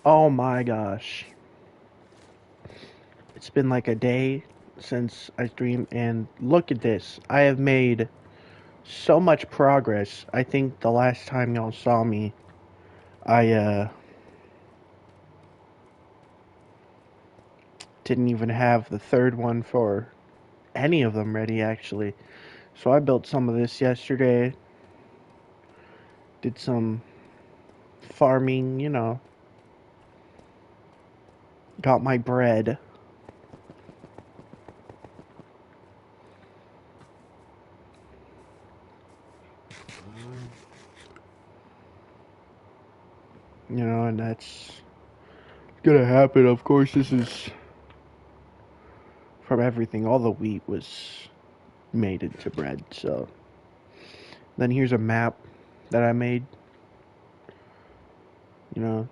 Oh my gosh. It's been like a day since I streamed, and look at this. I have made so much progress. I think the last time y'all saw me, I didn't even have the third one for any of them ready, actually. So I built some of this yesterday, did some farming, got my bread. And that's gonna happen. Of course, this is from everything. All the wheat was made into bread. So then here's a map that I made. You know.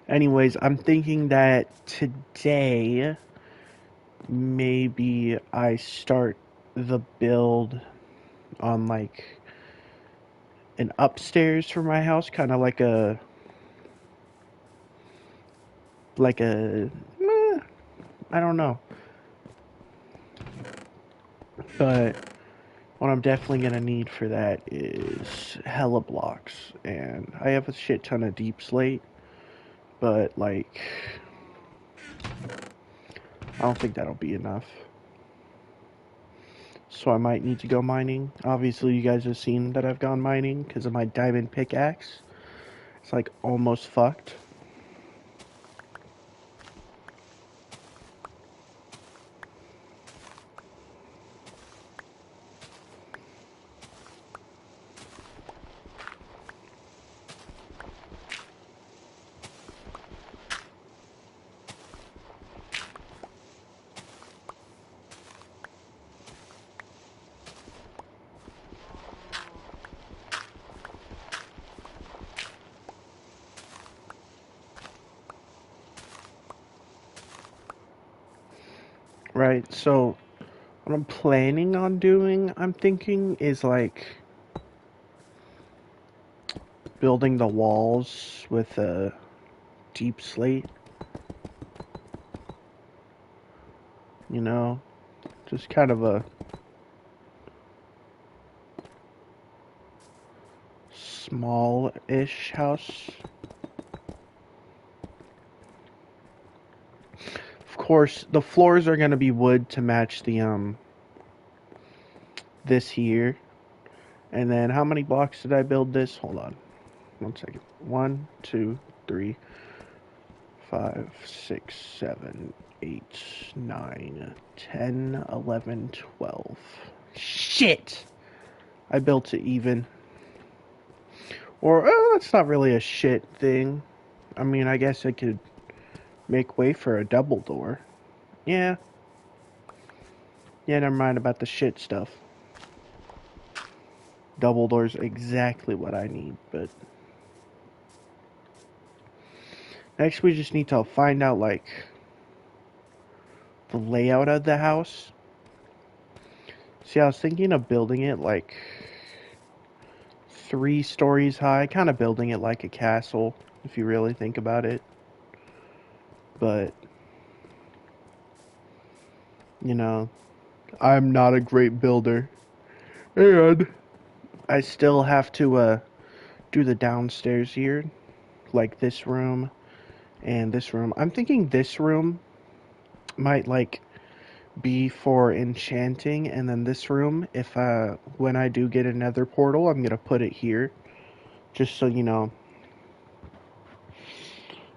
Anyways, I'm thinking that today maybe I start the build on like an upstairs for my house, kind of like a I don't know. But what I'm definitely gonna need for that is hella blocks, and I have a shit ton of deep slate, but like I don't think that'll be enough. So I might need to go mining. Obviously, you guys have seen that I've gone mining because of my diamond pickaxe. It's like almost fucked. Right, so what I'm planning on doing, I'm thinking, is like building the walls with a deep slate, you know? Just kind of a small-ish house. Of course, the floors are going to be wood to match the this here. And then how many blocks did I build this? Hold on. 1 second. 1, 2, 3, 5, 6, 7, 8, 9, 10, 11, 12. Shit! I built it even. Or, it's not really a shit thing. I mean, I guess I could make way for a double door. Yeah. Yeah, never mind about the shit stuff. Double door's exactly what I need, but next we just need to find out, like, the layout of the house. See, I was thinking of building it, like, 3 stories high, kind of building it like a castle, if you really think about it. But, you know, I'm not a great builder. And I still have to, do the downstairs here, like this room and this room. I'm thinking this room might, like, be for enchanting, and then this room, if when I do get another portal, I'm gonna put it here, just so you know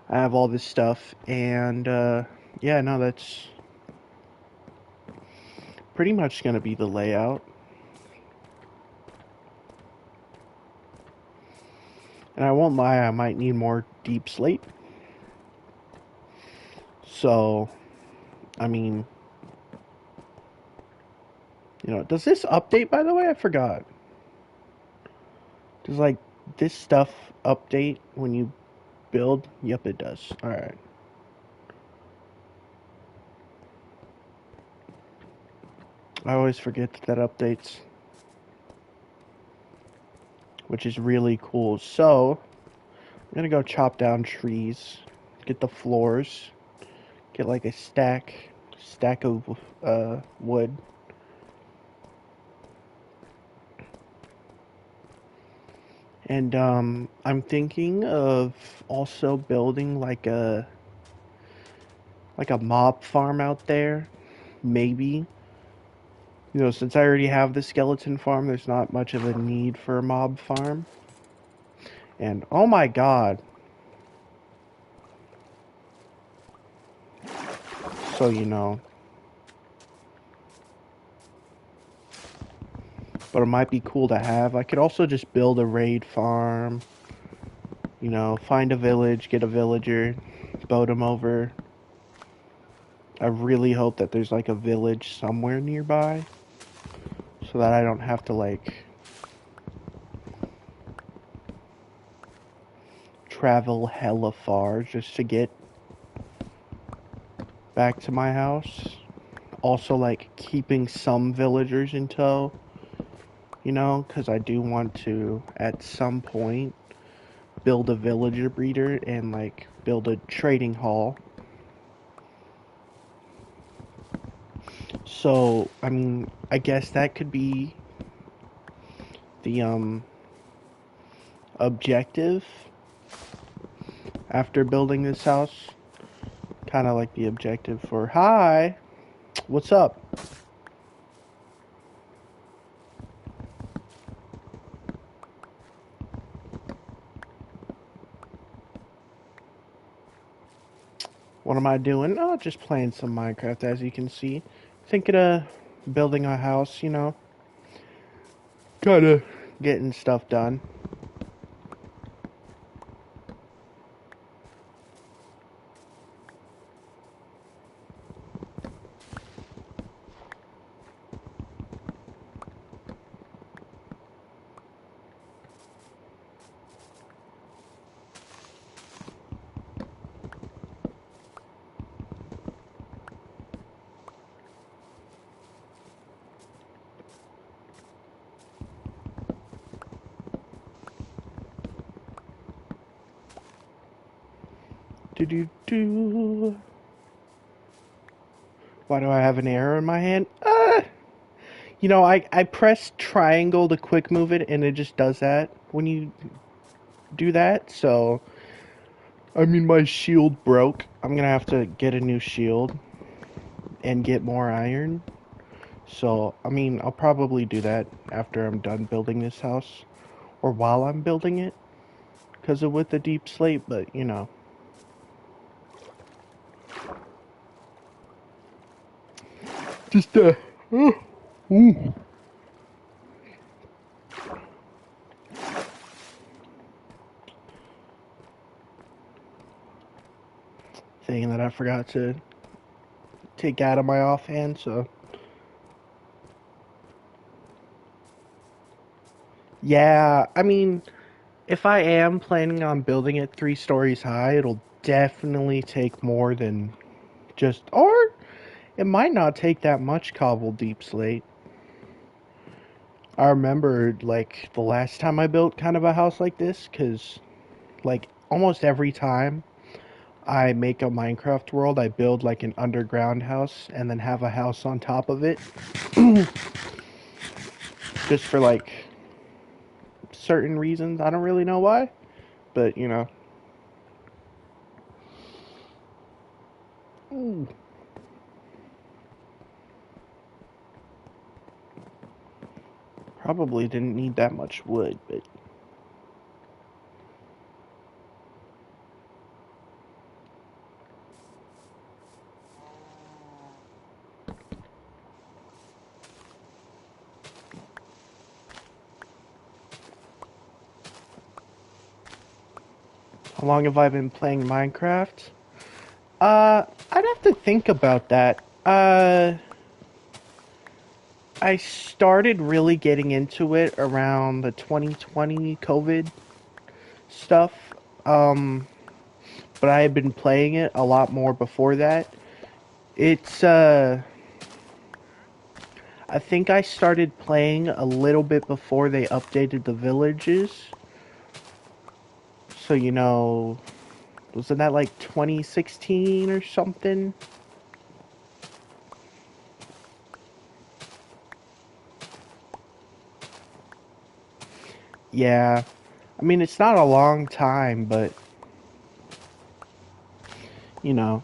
I have all this stuff. And yeah, no, that's pretty much gonna be the layout. And I won't lie, I might need more deep slate. So, I mean, does this update, by the way? I forgot. Does, like, this stuff update when you build? Yep, it does. I always forget that updates, which is really cool. So, I'm gonna go chop down trees, get the floors, get like a stack of wood. And I'm thinking of also building like a mob farm out there, maybe. You know, since I already have the skeleton farm, there's not much of a need for a mob farm. And oh my god, so you know. But it might be cool to have. I could also just build a raid farm, you know, find a village, get a villager, boat them over. I really hope that there's like a village somewhere nearby so that I don't have to like travel hella far just to get back to my house. Also, like keeping some villagers in tow, you know, because I do want to at some point build a villager breeder and like build a trading hall. So, I mean, I guess that could be the objective after building this house. Kind of like the objective for hi, what's up? What am I doing? Oh, just playing some Minecraft, as you can see. Thinking of building a house, you know. Kind of getting stuff done. Do do do. Why do I have an arrow in my hand? You know, I press triangle to quick move it, and it just does that when you do that. So, I mean, my shield broke. I'm gonna have to get a new shield and get more iron. So, I mean, I'll probably do that after I'm done building this house, or while I'm building it, because of with the deep slate. But you know, just ooh. Thing that I forgot to take out of my offhand. So, yeah, I mean, if I am planning on building it 3 stories high, it'll definitely take more than just, or it might not take that much cobbled deep slate. I remember, like, the last time I built kind of a house like this, because, like, almost every time I make a Minecraft world, I build, like, an underground house and then have a house on top of it. Just for, like, certain reasons. I don't really know why, but, you know. Ooh. Probably didn't need that much wood, but how long have I been playing Minecraft? I'd have to think about that. I started really getting into it around the 2020 COVID stuff. Um, but I had been playing it a lot more before that. It's I think I started playing a little bit before they updated the villages. So, wasn't that like 2016 or something? Yeah. I mean, it's not a long time, but, you know,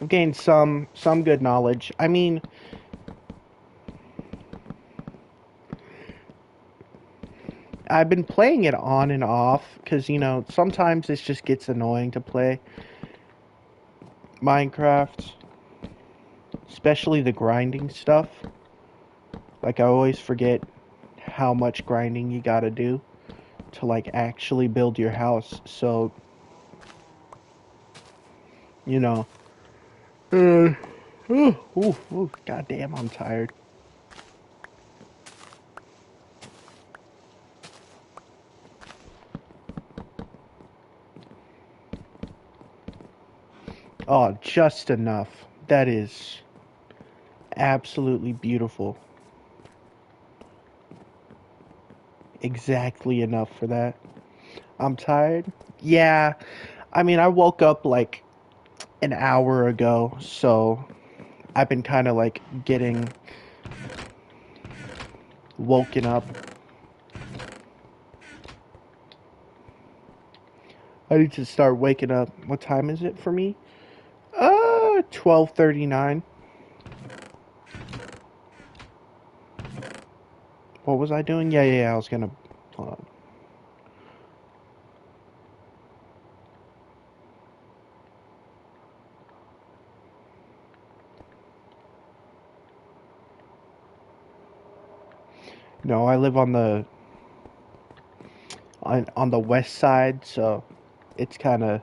I've gained some good knowledge. I mean, I've been playing it on and off because, sometimes it just gets annoying to play Minecraft, especially the grinding stuff. Like, I always forget how much grinding you gotta do to, like, actually build your house. So, you know. Uh, God damn, I'm tired. Oh, just enough. That is absolutely beautiful. Exactly enough for that. I'm tired. Yeah, I mean, I woke up like an hour ago, so I've been kind of like getting woken up. I need to start waking up. What time is it for me? 12:39. What was I doing? Yeah, I was gonna hold on. No, I live on the west side, so it's kind of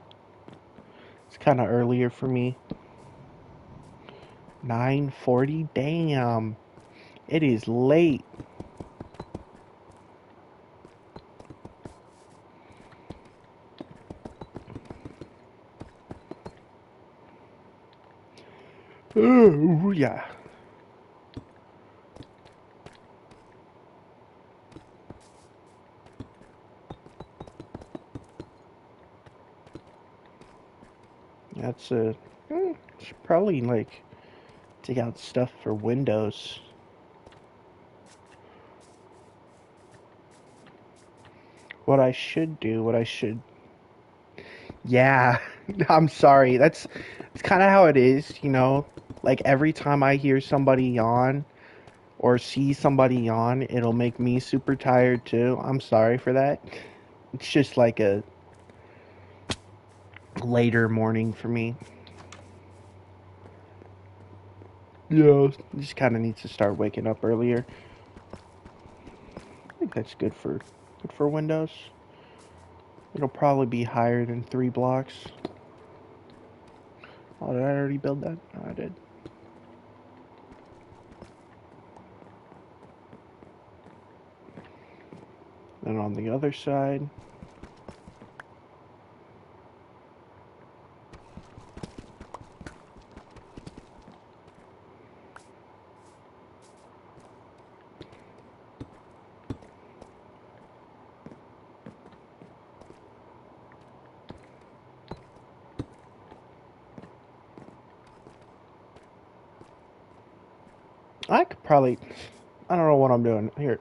earlier for me. 9:40. Damn. It is late. Ooh, yeah. That's should probably like take out stuff for Windows. What I should Yeah, I'm sorry. It's kind of how it is. Like every time I hear somebody yawn or see somebody yawn, it'll make me super tired too. I'm sorry for that. It's just like a later morning for me. Yeah, just kind of needs to start waking up earlier. I think that's good for Windows. It'll probably be higher than 3 blocks. Oh, did I already build that? No, I did. And on the other side, I could probably. I don't know what I'm doing here.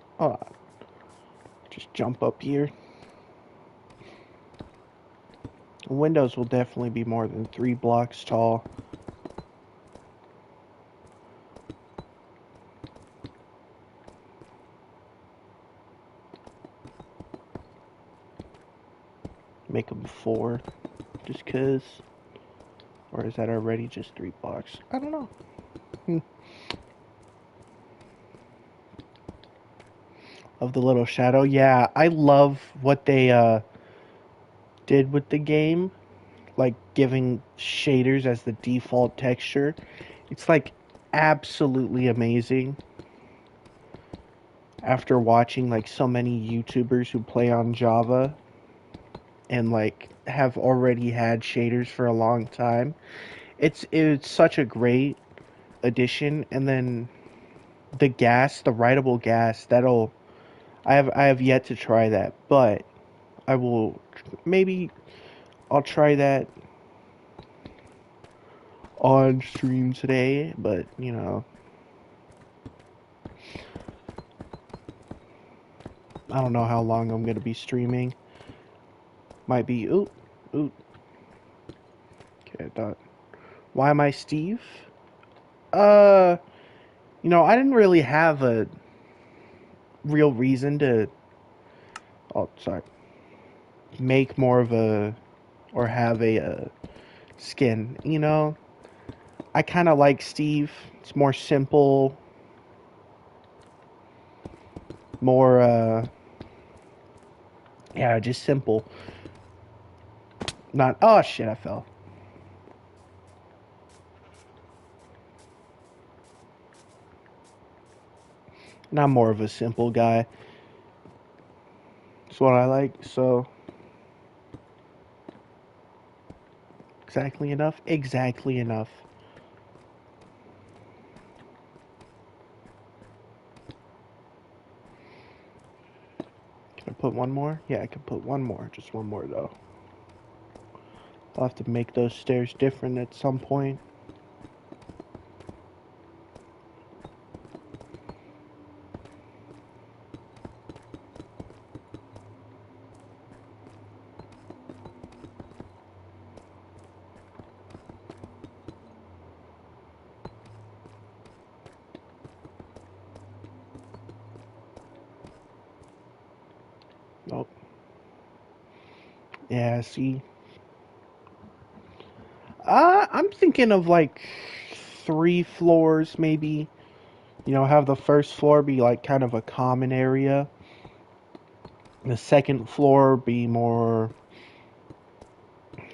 Just jump up here. Windows will definitely be more than 3 blocks tall. Make them 4, just cause. Or is that already just 3 blocks? I don't know. Of the little shadow, yeah, I love what they did with the game, like giving shaders as the default texture. It's like absolutely amazing. After watching like so many YouTubers who play on Java and like have already had shaders for a long time, it's such a great edition, and then the gas, the rideable gas, that'll I have yet to try that, but I will maybe I'll try that on stream today, but I don't know how long I'm gonna be streaming. Might be oop. Okay, I thought. Why am I Steve? Uh I didn't really have a real reason to sorry. Make more of a or have a skin, I kind of like Steve. It's more simple, more yeah, just simple. Not oh shit, I fell. And I'm more of a simple guy. That's what I like. So exactly enough. Exactly enough. Can I put one more? Yeah, I can put one more. Just one more though. I'll have to make those stairs different at some point. Nope. Yeah, see. I'm thinking of like 3 floors maybe. Have the first floor be like kind of a common area. The second floor be more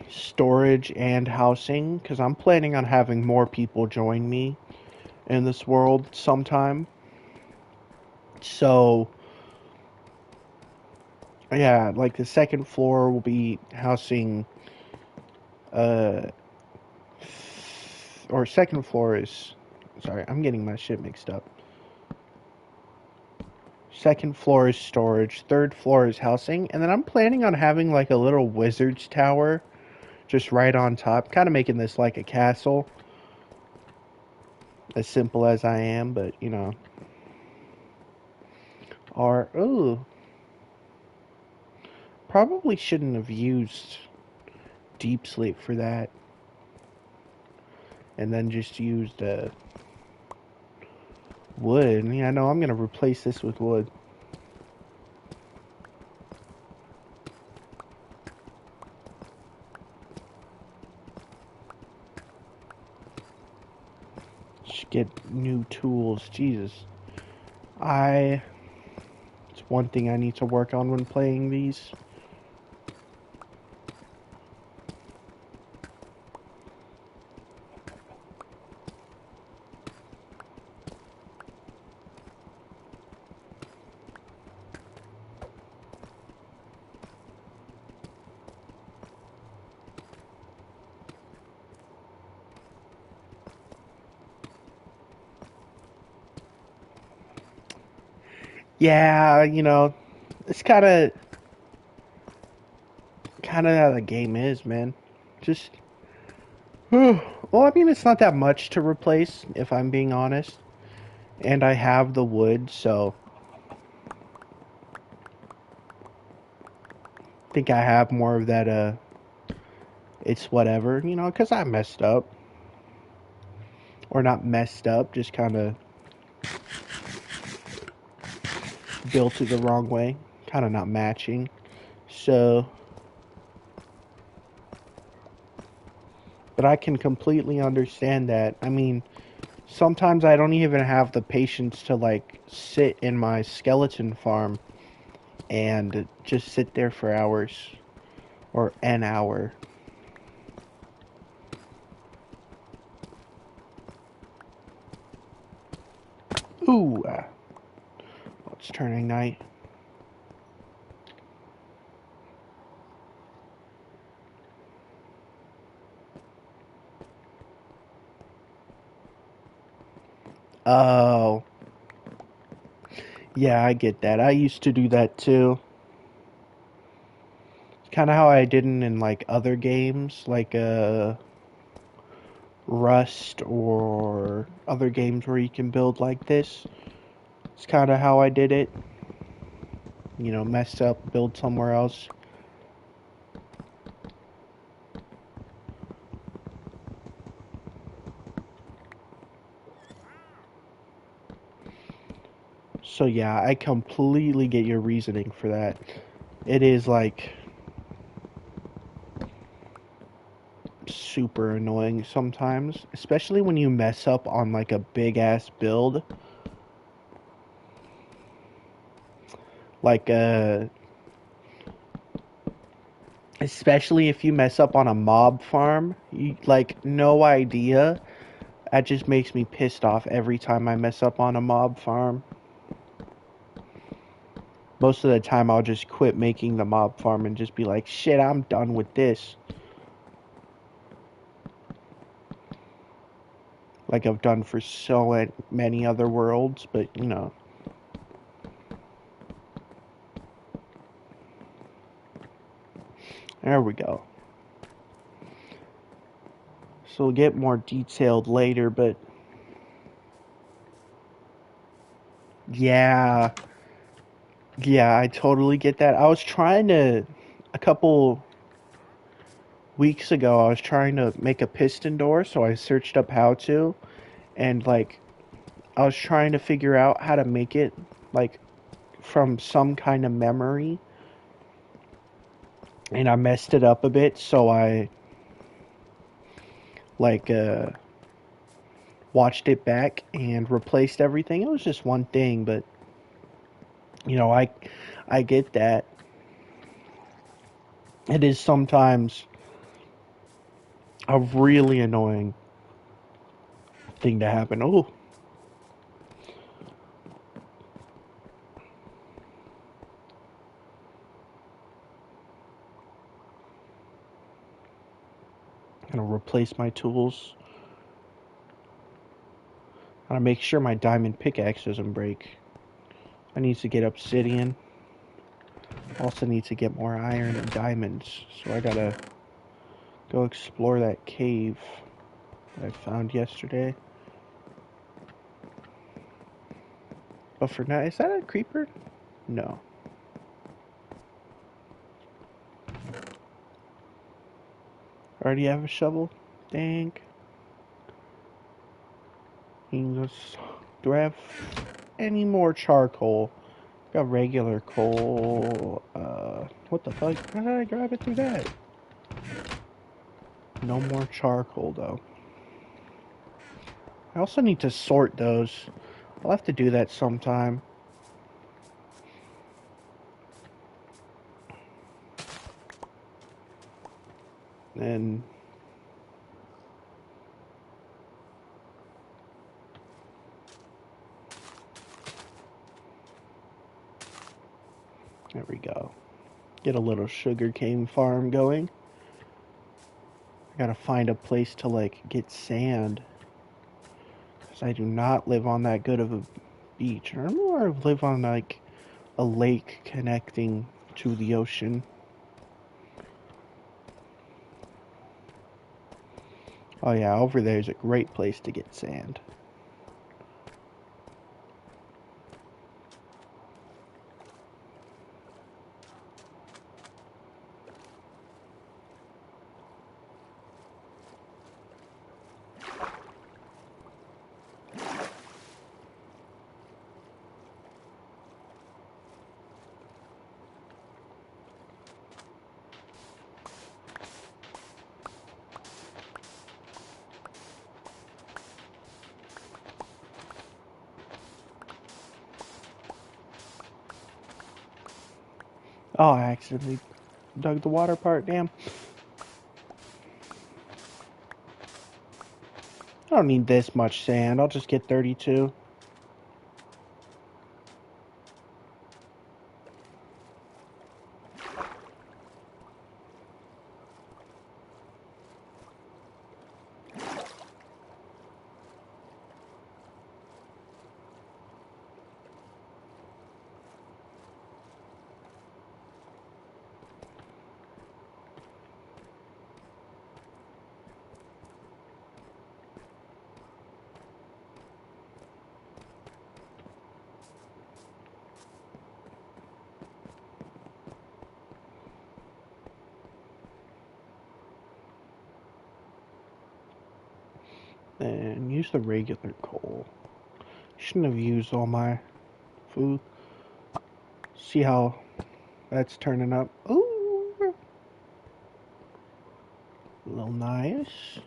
storage and housing because I'm planning on having more people join me in this world sometime. So, yeah, like the second floor will be housing uh or second floor is sorry, I'm getting my shit mixed up. Second floor is storage, third floor is housing, and then I'm planning on having like a little wizard's tower just right on top, kind of making this like a castle. As simple as I am, but or ooh, probably shouldn't have used deep sleep for that, and then just used wood. Yeah, no, I'm gonna replace this with wood. Just get new tools. Jesus, it's one thing I need to work on when playing these. Yeah, it's kind of how the game is, man. Just well, I mean, it's not that much to replace, if I'm being honest. And I have the wood, so I think I have more of that, it's whatever, because I messed up. Or not messed up, just kind of built it the wrong way. Kind of not matching. So, but I can completely understand that. I mean, sometimes I don't even have the patience to, like, sit in my skeleton farm and just sit there for hours. Or an hour. Ooh, it's turning night. Oh, yeah, I get that. I used to do that too. It's kind of how I did it in like other games, like Rust or other games where you can build like this. It's kind of how I did it. You know, mess up, build somewhere else. So yeah, I completely get your reasoning for that. It is like super annoying sometimes, especially when you mess up on like a big ass build. Like especially if you mess up on a mob farm, you like no idea. That just makes me pissed off every time I mess up on a mob farm. Most of the time I'll just quit making the mob farm and just be like, shit, I'm done with this. Like I've done for so many other worlds, but you know. There we go. So we'll get more detailed later, but yeah. Yeah, I totally get that. I was trying to, a couple weeks ago, I was trying to make a piston door, so I searched up how to, and like, I was trying to figure out how to make it, like, from some kind of memory, and I messed it up a bit, so I, like, watched it back and replaced everything. It was just one thing, but, you know, I get that. It is sometimes a really annoying thing to happen. Oh, I'm gonna replace my tools. I gotta make sure my diamond pickaxe doesn't break. I need to get obsidian. Also need to get more iron and diamonds. So I gotta go explore that cave that I found yesterday. But for now, is that a creeper? No. Already have a shovel? Dang. Do I have any more charcoal? Got regular coal. What the fuck? How did I grab it through that? No more charcoal though. I also need to sort those. I'll have to do that sometime. And there we go. Get a little sugarcane farm going. I gotta find a place to like get sand. Because I do not live on that good of a beach. I more live on like a lake connecting to the ocean. Oh yeah, over there is a great place to get sand. Oh, I accidentally dug the water part, damn. I don't need this much sand, I'll just get 32. And use the regular coal. Shouldn't have used all my food. See how that's turning up. Ooh, a little nice.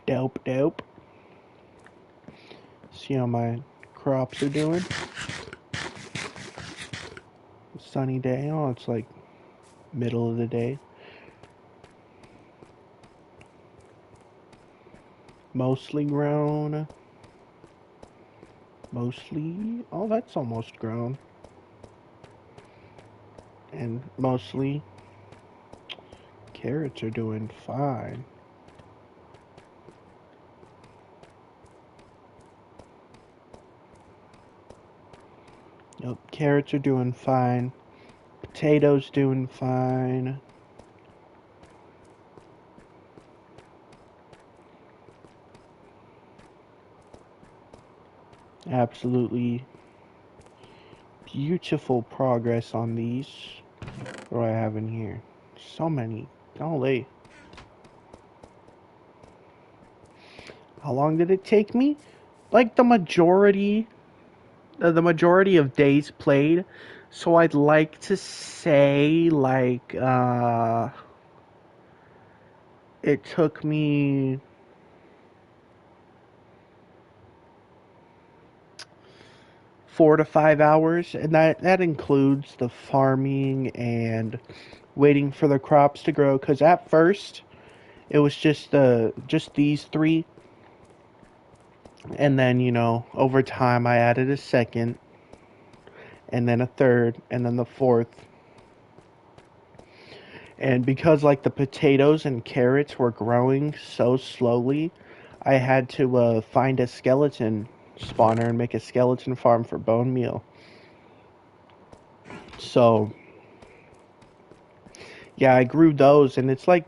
Dope, dope. See how my crops are doing. Sunny day. Oh, it's like middle of the day. Mostly grown. Mostly. Oh, that's almost grown. And mostly carrots are doing fine. Yep, carrots are doing fine. Potatoes doing fine. Absolutely beautiful progress on these. What do I have in here? So many. Golly. How long did it take me? Like the majority of days played. So I'd like to say like it took me 4 to 5 hours, and that includes the farming and waiting for the crops to grow. Because at first it was just these three, and then over time I added a second, and then a third, and then the fourth. And because like the potatoes and carrots were growing so slowly, I had to find a skeleton spawner and make a skeleton farm for bone meal. So yeah, I grew those, and it's like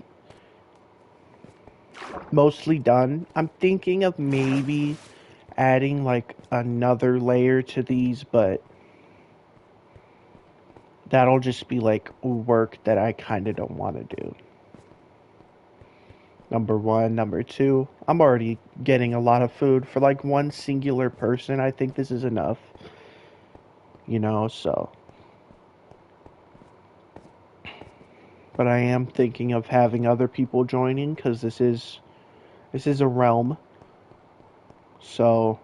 mostly done. I'm thinking of maybe adding like another layer to these, but that'll just be like work that I kind of don't want to do. Number one. Number two, I'm already getting a lot of food for like one singular person. I think this is enough, so. But I am thinking of having other people joining because this is a realm. So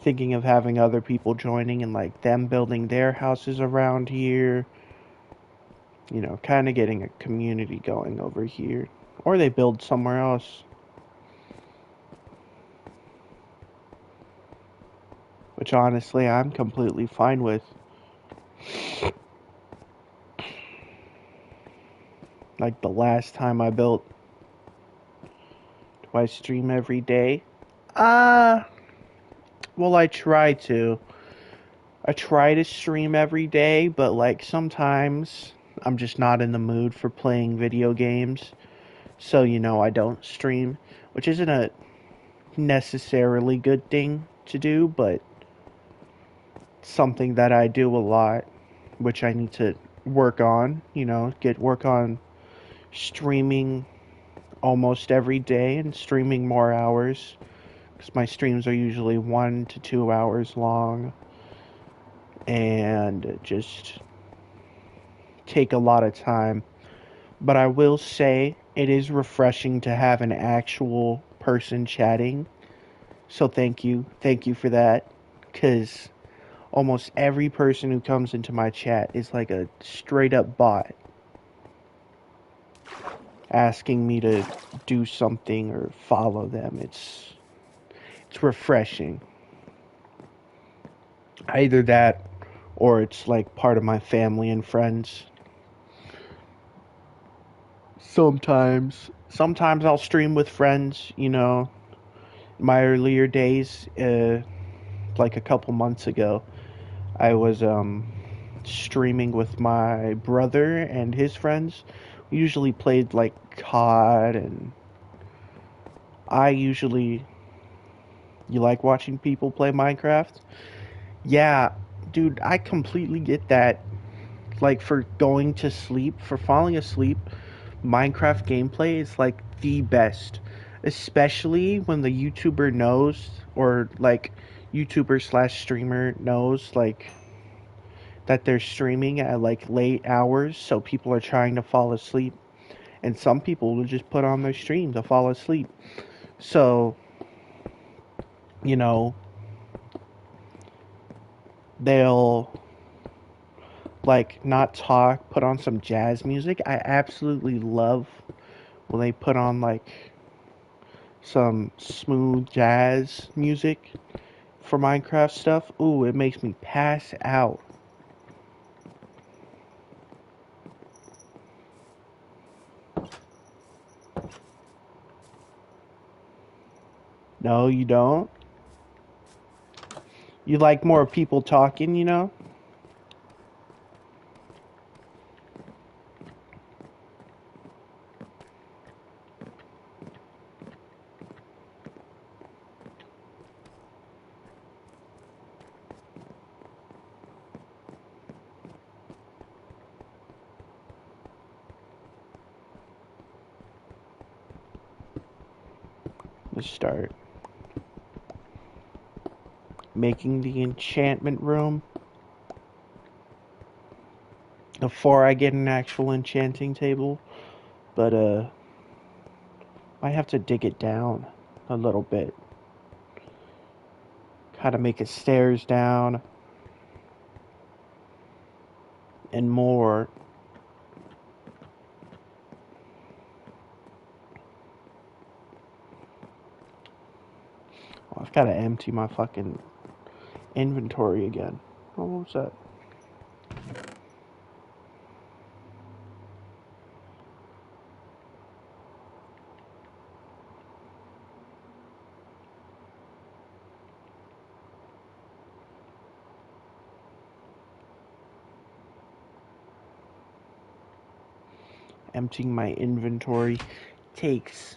thinking of having other people joining and like them building their houses around here. Kind of getting a community going over here. Or they build somewhere else. Which honestly, I'm completely fine with. Like the last time I built. Do I stream every day? Well, I try to. I try to stream every day, but like sometimes I'm just not in the mood for playing video games. So, I don't stream, which isn't a necessarily good thing to do, but something that I do a lot, which I need to work on, work on streaming almost every day and streaming more hours, because my streams are usually 1 to 2 hours long and just take a lot of time. But I will say it is refreshing to have an actual person chatting. So thank you. Thank you for that. Because almost every person who comes into my chat is like a straight up bot asking me to do something or follow them. It's refreshing. Either that or it's like part of my family and friends. Sometimes I'll stream with friends, my earlier days, like a couple months ago, I was streaming with my brother and his friends. We usually played like COD, and I usually. You like watching people play Minecraft? Yeah, dude, I completely get that. Like for going to sleep, for falling asleep, Minecraft gameplay is like the best, especially when the YouTuber knows, or like YouTuber slash streamer knows, like that they're streaming at like late hours, so people are trying to fall asleep, and some people will just put on their stream to fall asleep. So, you know, they'll like not talk, put on some jazz music. I absolutely love when they put on like some smooth jazz music for Minecraft stuff. Ooh, it makes me pass out. No, you don't? You like more people talking, you know? Let's start making the enchantment room before I get an actual enchanting table. But I have to dig it down a little bit. Gotta make it stairs down and more. Oh, I've gotta empty my fucking inventory again. Oh, what was that? Emptying my inventory takes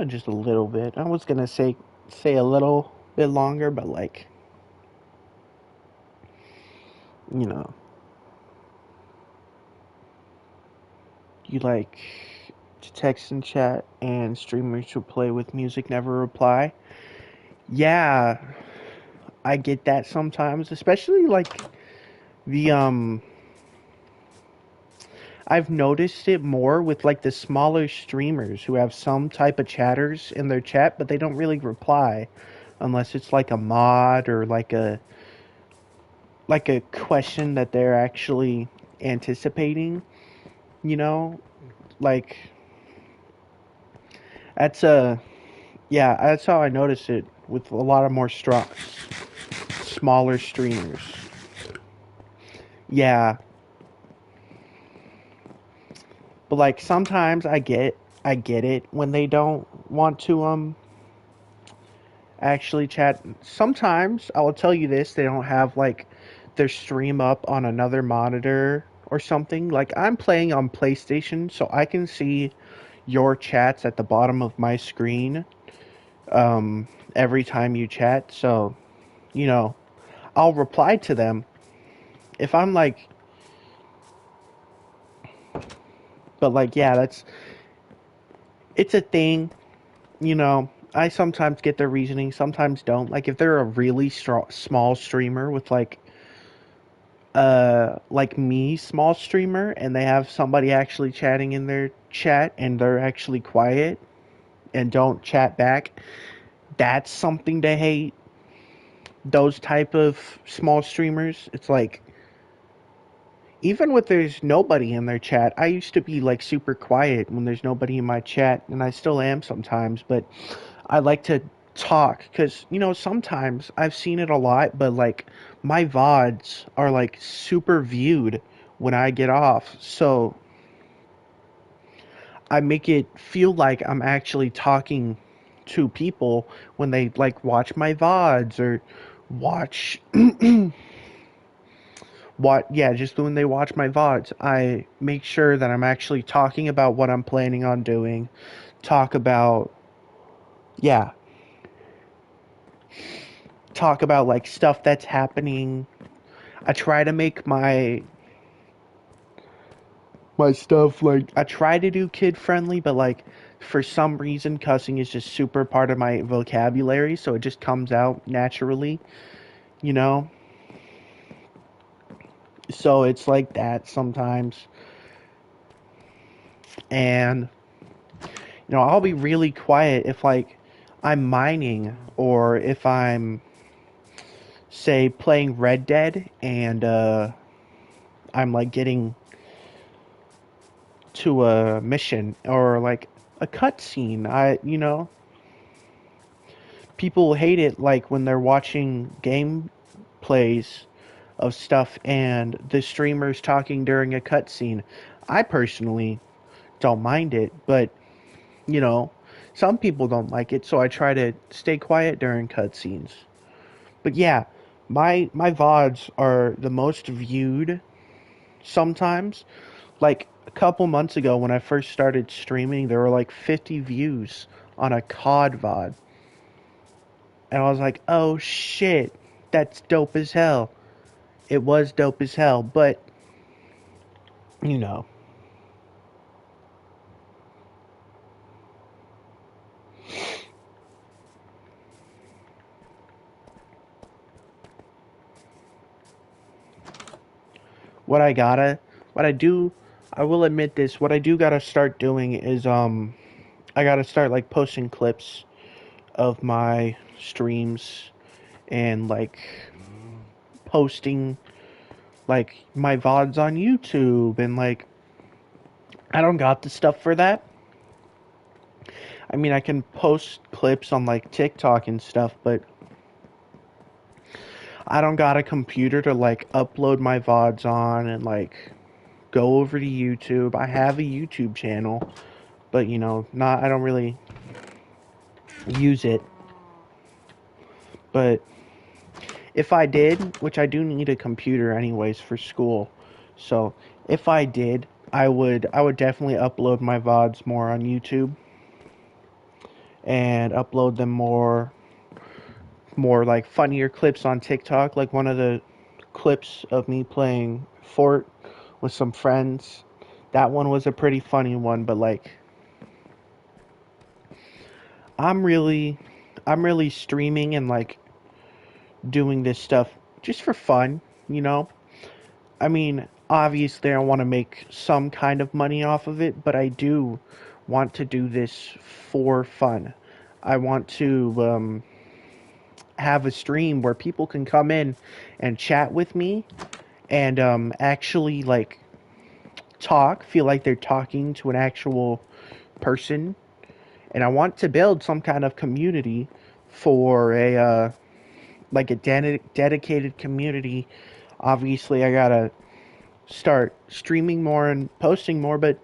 just a little bit. I was gonna say a little bit longer, but like, you know, you like to text and chat, and streamers who play with music never reply. Yeah, I get that sometimes, especially like the I've noticed it more with like the smaller streamers who have some type of chatters in their chat, but they don't really reply unless it's like a mod or like a question that they're actually anticipating, you know? Like that's yeah, that's how I notice it with a lot of more smaller streamers. Yeah, but like sometimes I get it when they don't want to actually chat. Sometimes I will tell you this, they don't have like their stream up on another monitor or something. Like I'm playing on PlayStation, so I can see your chats at the bottom of my screen every time you chat. So, you know, I'll reply to them if I'm like, but like, yeah, it's a thing, you know. I sometimes get their reasoning, sometimes don't. Like if they're a really small streamer with like me, small streamer, and they have somebody actually chatting in their chat and they're actually quiet and don't chat back, that's something to hate. Those type of small streamers, it's like even with there's nobody in their chat, I used to be like super quiet when there's nobody in my chat, and I still am sometimes, but I like to talk because, you know, sometimes I've seen it a lot, but like my VODs are like super viewed when I get off. So I make it feel like I'm actually talking to people when they like watch my VODs or watch what yeah, just when they watch my VODs, I make sure that I'm actually talking about what I'm planning on doing. Talk about yeah, talk about like stuff that's happening. I try to make my my stuff. Like, I try to do kid friendly, but like for some reason cussing is just super part of my vocabulary, so it just comes out naturally, you know? So it's like that sometimes. And I'll be really quiet if like I'm mining, or if I'm, say, playing Red Dead, and I'm like getting to a mission or like a cutscene. People hate it like when they're watching gameplays of stuff and the streamer's talking during a cutscene. I personally don't mind it, but you know, some people don't like it, so I try to stay quiet during cutscenes. But yeah, my VODs are the most viewed sometimes. Like a couple months ago when I first started streaming, there were like 50 views on a COD VOD. And I was like, oh shit, that's dope as hell. It was dope as hell, but, you know, what I gotta, what I do, I will admit this, what I do gotta start doing is, I gotta start, like, posting clips of my streams, and, like, posting, like, my VODs on YouTube, and, like, I don't got the stuff for that. I mean, I can post clips on, like, TikTok and stuff, but I don't got a computer to, like, upload my VODs on and, like, go over to YouTube. I have a YouTube channel, but, I don't really use it. But if I did, which I do need a computer anyways for school, so if I did, I would definitely upload my VODs more on YouTube, and upload them more like funnier clips on TikTok, like one of the clips of me playing Fort with some friends. That one was a pretty funny one, but like I'm really I'm really streaming and like doing this stuff just for fun, you know? I mean, obviously I want to make some kind of money off of it, but I do want to do this for fun. I want to have a stream where people can come in and chat with me, and actually like talk, feel like they're talking to an actual person. And I want to build some kind of community for a like a dedicated community. Obviously, I gotta start streaming more and posting more, but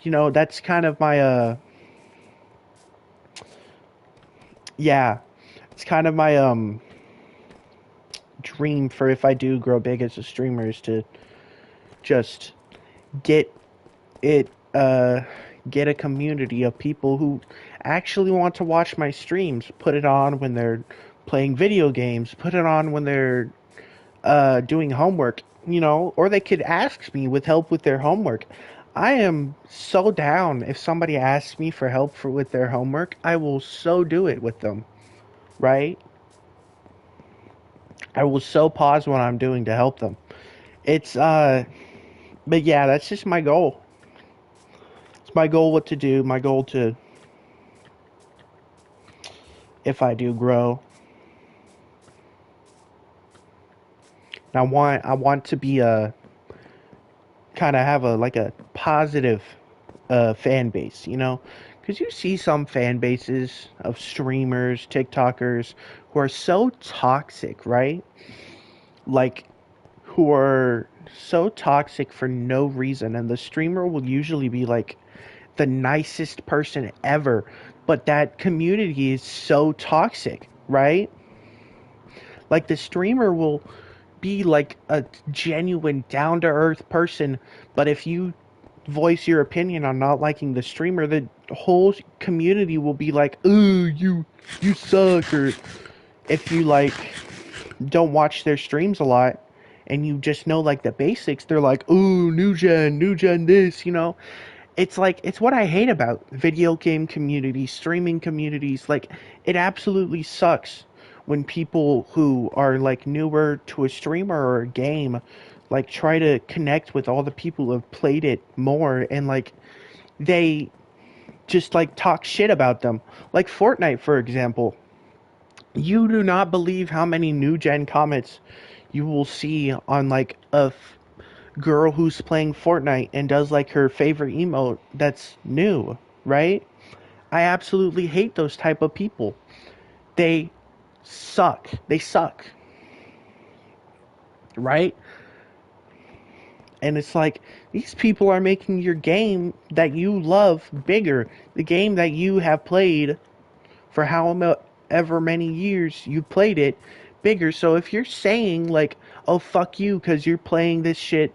that's kind of my yeah, it's kind of my dream for if I do grow big as a streamer, is to just get it get a community of people who actually want to watch my streams, put it on when they're playing video games, put it on when they're doing homework, or they could ask me with help with their homework. I am so down if somebody asks me for help with their homework. I will so do it with them, right? I will so pause what I'm doing to help them. It's but yeah, that's just my goal. It's my goal what to do, my goal to, if I do grow. And I want to be a kind of have a like a positive fan base, because you see some fan bases of streamers, TikTokers, who are so toxic, right? Like, who are so toxic for no reason, and the streamer will usually be like the nicest person ever, but that community is so toxic, right? Like, the streamer will be like a genuine down to earth person, but if you voice your opinion on not liking the streamer, the whole community will be like, "Ooh, you suck," or if you like don't watch their streams a lot, and you just know like the basics, they're like, ooh, new gen this, you know. It's like, it's what I hate about video game communities, streaming communities. Like, it absolutely sucks when people who are like newer to a streamer or a game like try to connect with all the people who have played it more, and like they just like talk shit about them. Like Fortnite, for example. You do not believe how many new gen comments you will see on like girl who's playing Fortnite and does like her favorite emote that's new, right? I absolutely hate those type of people. They suck. They suck, right? And it's like, these people are making your game that you love bigger. The game that you have played for however many years you played it bigger. So if you're saying like, oh fuck you because you're playing this shit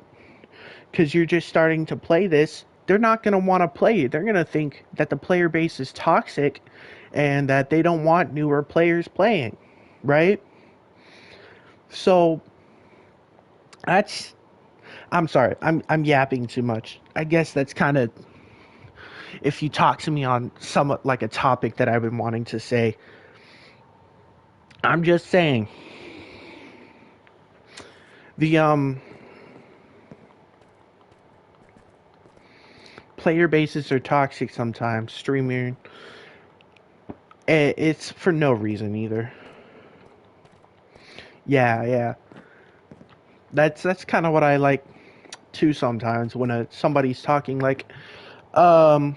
because you're just starting to play this, they're not going to want to play it. They're going to think that the player base is toxic and that they don't want newer players playing, right? So that's, I'm sorry, I'm yapping too much. I guess that's kind of, if you talk to me on somewhat like a topic that I've been wanting to say. I'm just saying the player bases are toxic sometimes. Streaming, it's for no reason either. Yeah. That's kind of what I like too sometimes when somebody's talking. Like, um,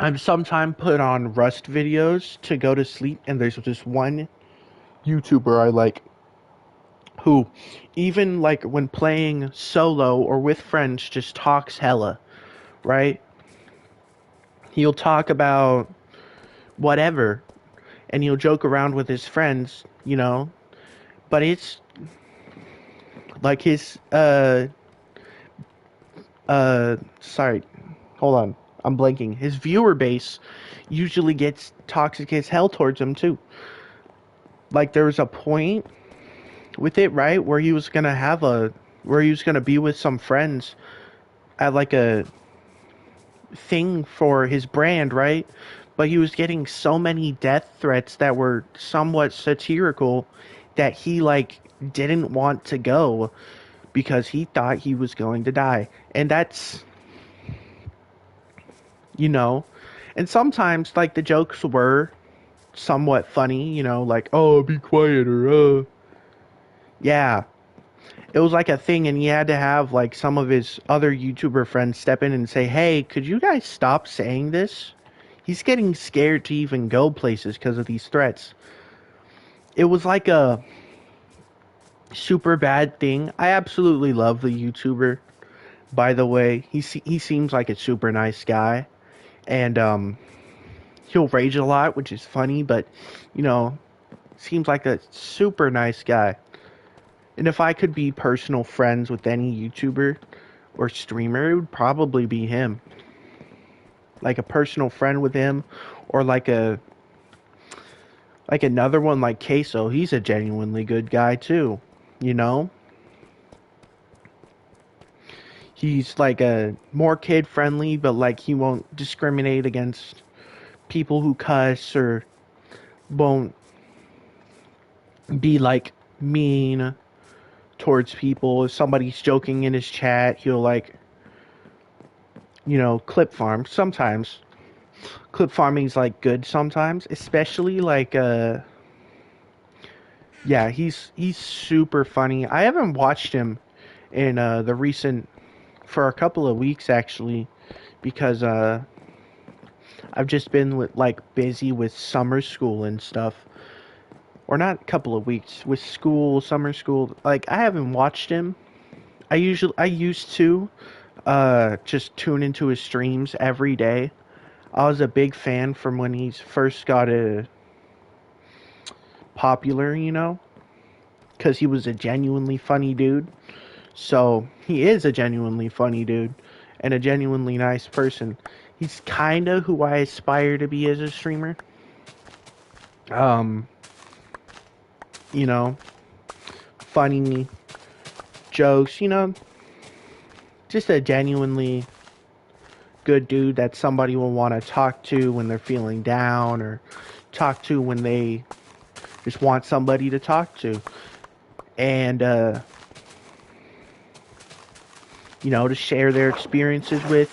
I'm sometimes put on Rust videos to go to sleep, and there's just one YouTuber I like who, even like when playing solo or with friends, just talks hella, right? He'll talk about whatever, and he'll joke around with his friends, you know. But it's like his sorry, hold on, I'm blanking. His viewer base usually gets toxic as hell towards him too. Like there was a point with it, right, where he was gonna where he was gonna be with some friends at like a thing for his brand, right? But he was getting so many death threats that were somewhat satirical that he like didn't want to go because he thought he was going to die. And that's, you know, and sometimes like the jokes were somewhat funny, you know, like, oh, be quiet, or yeah. It was like a thing, and he had to have like some of his other YouTuber friends step in and say, hey, could you guys stop saying this? He's getting scared to even go places because of these threats. It was like a super bad thing. I absolutely love the YouTuber, by the way. He seems like a super nice guy, and he'll rage a lot, which is funny, but you know, seems like a super nice guy. And if I could be personal friends with any YouTuber or streamer, it would probably be him. Like a personal friend with him, or like another one like Queso. He's a genuinely good guy too. You know, he's like a more kid friendly, but like he won't discriminate against people who cuss, or won't be like mean towards people. If somebody's joking in his chat, he'll like, you know, clip farm. Sometimes clip farming's like good sometimes, especially like yeah, he's super funny. I haven't watched him in the recent, for a couple of weeks actually, because I've just been like busy with summer school and stuff. Or not a couple of weeks, with school, summer school. Like I haven't watched him. I used to just tune into his streams every day. I was a big fan from when he first got popular, you know, because he was a genuinely funny dude. So he is a genuinely funny dude and a genuinely nice person. He's kind of who I aspire to be as a streamer. Um, you know, funny, jokes, just a genuinely good dude that somebody will want to talk to when they're feeling down, or talk to when they just want somebody to talk to. And, to share their experiences with,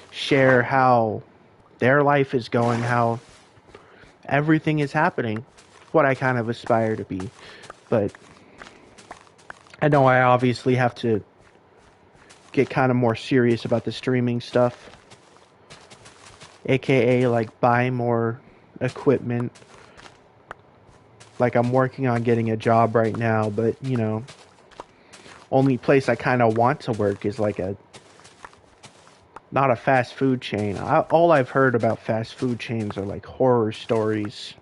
share how their life is going, how everything is happening. What I kind of aspire to be. But I know I obviously have to get kind of more serious about the streaming stuff. AKA, like, buy more equipment. Like, I'm working on getting a job right now, but, only place I kind of want to work is like not a fast food chain. All I've heard about fast food chains are like horror stories.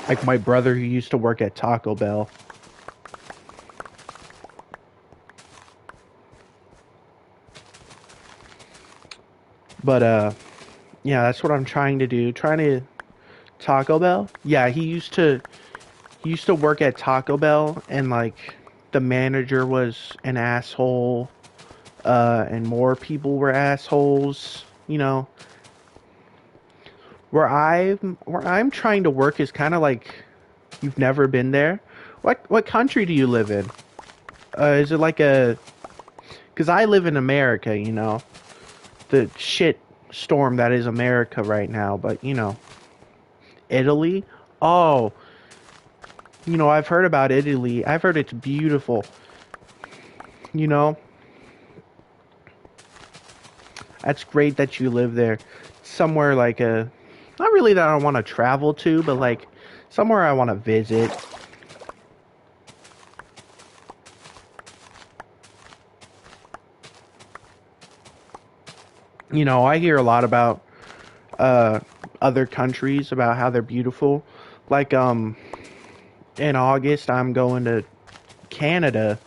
Like my brother who used to work at Taco Bell. But, yeah, that's what I'm trying to do. Trying to Taco Bell? Yeah, he used to work at Taco Bell, and like the manager was an asshole, and more people were assholes. Where I'm trying to work is kind of like you've never been there. What country do you live in? Is it like a? Because I live in America, the shit storm that is America right now. But Italy. Oh, I've heard about Italy. I've heard it's beautiful. You know, that's great that you live there. Somewhere like not really that I want to travel to, but like somewhere I want to visit. I hear a lot about uh, other countries, about how they're beautiful. Like, in August, I'm going to Canada,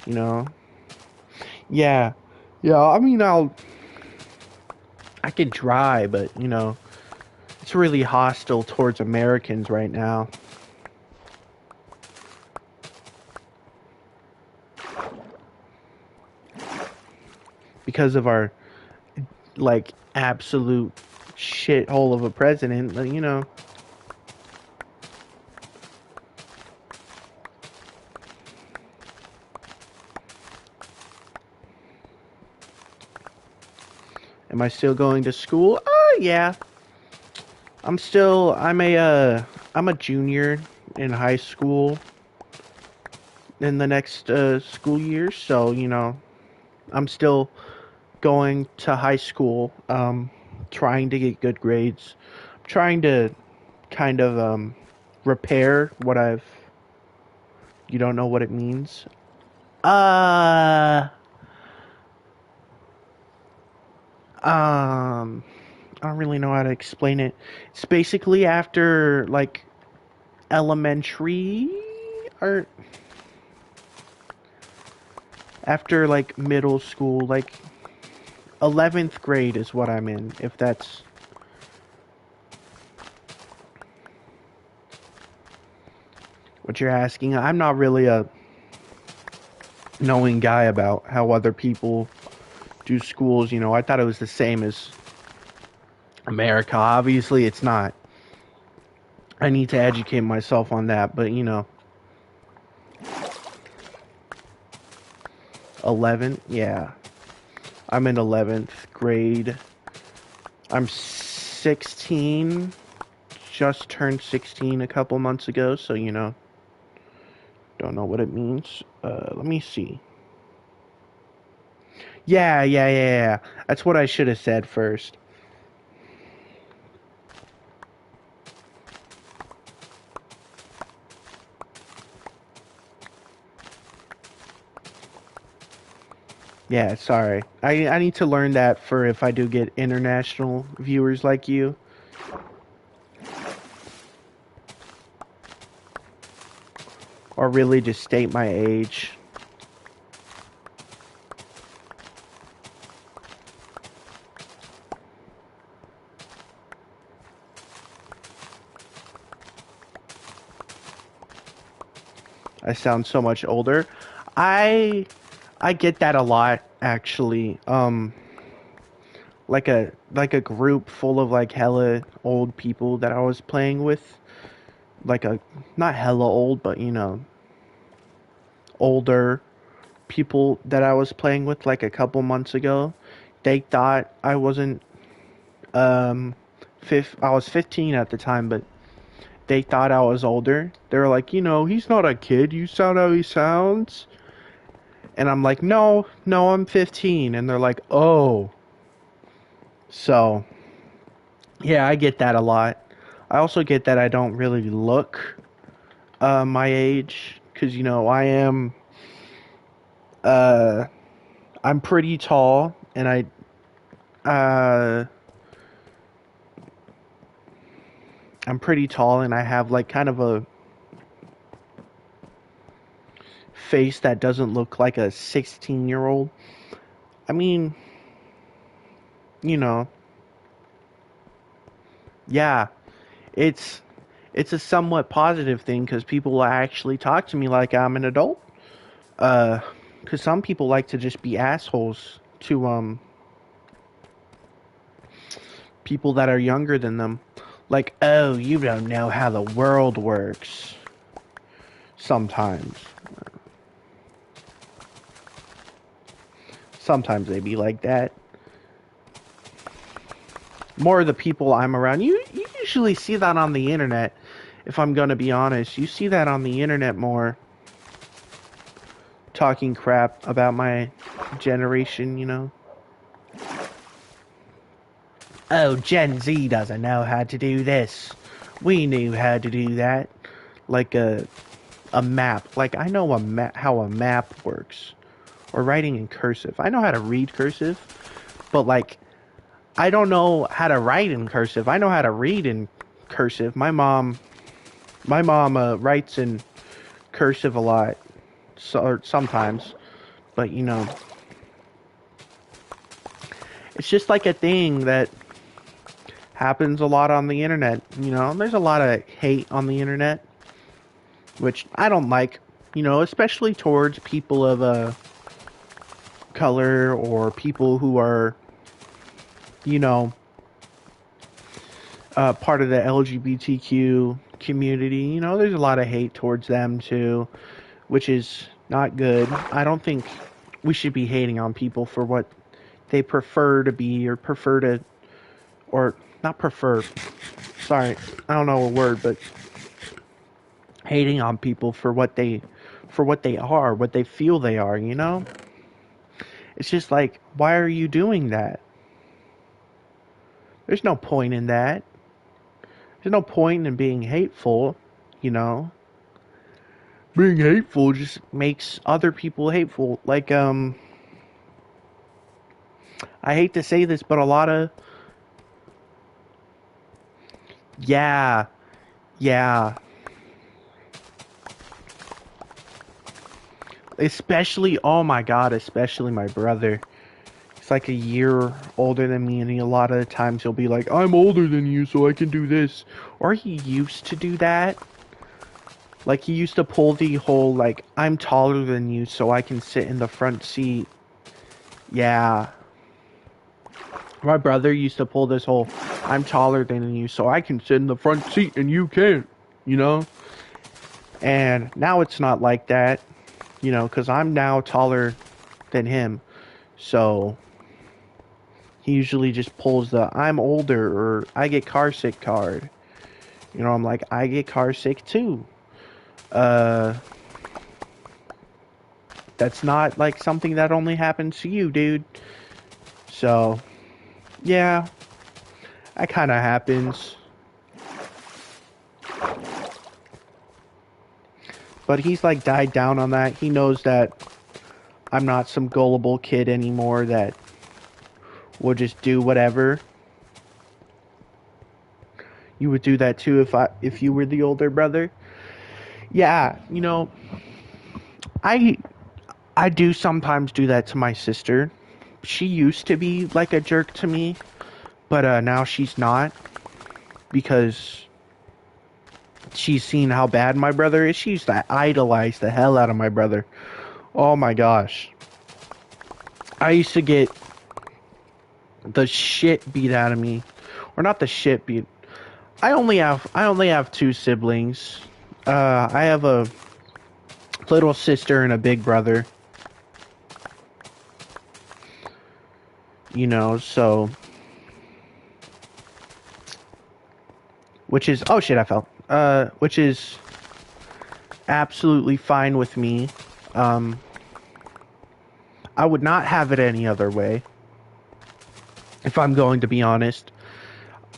you know. Yeah. Yeah, I mean, I could try, but, it's really hostile towards Americans right now. Because of our, like, absolute shithole of a president, Am I still going to school? Yeah. I'm a junior in high school in the next school year, so, I'm still going to high school, trying to get good grades, trying to kind of repair what I've. You don't know what it means? Uh, I don't really know how to explain it. It's basically after like elementary, or after like middle school, like 11th grade is what I'm in, if that's what you're asking. I'm not really a knowing guy about how other people do schools. I thought it was the same as America. Obviously, it's not. I need to educate myself on that, but 11, yeah. I'm in 11th grade. I'm 16, just turned 16 a couple months ago, so don't know what it means. Let me see. Yeah, yeah, yeah, yeah. That's what I should have said first. Yeah, sorry. I need to learn that for if I do get international viewers like you. Or really just state my age. I sound so much older. I I get that a lot actually. Like a group full of like hella old people that I was playing with. Like a not hella old, but older people that I was playing with like a couple months ago. They thought I wasn't um I was 15 at the time, but they thought I was older. They were like, he's not a kid. You sound how he sounds. And I'm like, no, no, I'm 15. And they're like, oh. So, yeah, I get that a lot. I also get that I don't really look my age because uh I'm pretty tall and uh I have like kind of a face that doesn't look like a 16-year-old. I mean, you know, yeah, it's it's a somewhat positive thing because people actually talk to me like I'm an adult. Uh, because some people like to just be assholes to people that are younger than them. Like, oh, you don't know how the world works. Sometimes. Sometimes they be like that. More of the people I'm around, you usually see that on the internet, if I'm gonna be honest. You see that on the internet more. Talking crap about my generation. Oh, Gen Z doesn't know how to do this. We knew how to do that. Like a map. Like I know how a map works. Or writing in cursive. I know how to read cursive, but like I don't know how to write in cursive. I know how to read in cursive. My mom writes in cursive a lot, or sometimes, but it's just like a thing that happens a lot on the internet. There's a lot of hate on the internet, which I don't like. Especially towards people of color or people who are, you know, part of the LGBTQ community. There's a lot of hate towards them too, which is not good. I don't think we should be hating on people for what they prefer to be or prefer to, or not prefer. Sorry, I don't know a word, but hating on people for what they are, what they feel they are. It's just like, why are you doing that? There's no point in that. There's no point in being hateful, you know? Being hateful just makes other people hateful. Like, I hate to say this, but a lot of, yeah, yeah. Especially, oh my god, especially my brother. He's like a year older than me, and a lot of the times he'll be like, I'm older than you, so I can do this. Or he used to do that. Like, he used to pull the whole, like, I'm taller than you, so I can sit in the front seat. Yeah. My brother used to pull this whole, I'm taller than you, so I can sit in the front seat and you can't, you know? And now it's not like that, because I'm now taller than him. So he usually just pulls the I'm older or I get car sick card. I'm like, I get car sick too. Uh, that's not like something that only happens to you, dude. So, yeah, that kind of happens. But he's like died down on that. He knows that I'm not some gullible kid anymore that will just do whatever. You would do that too if you were the older brother. Yeah, I I do sometimes do that to my sister. She used to be like a jerk to me, but now she's not because she's seen how bad my brother is. She used to idolize the hell out of my brother. Oh my gosh. I used to get the shit beat out of me. Or not the shit beat. I only have two siblings. I have a little sister and a big brother. You know, so which is oh shit, I fell. Which is absolutely fine with me. Um I would not have it any other way. If I'm going to be honest,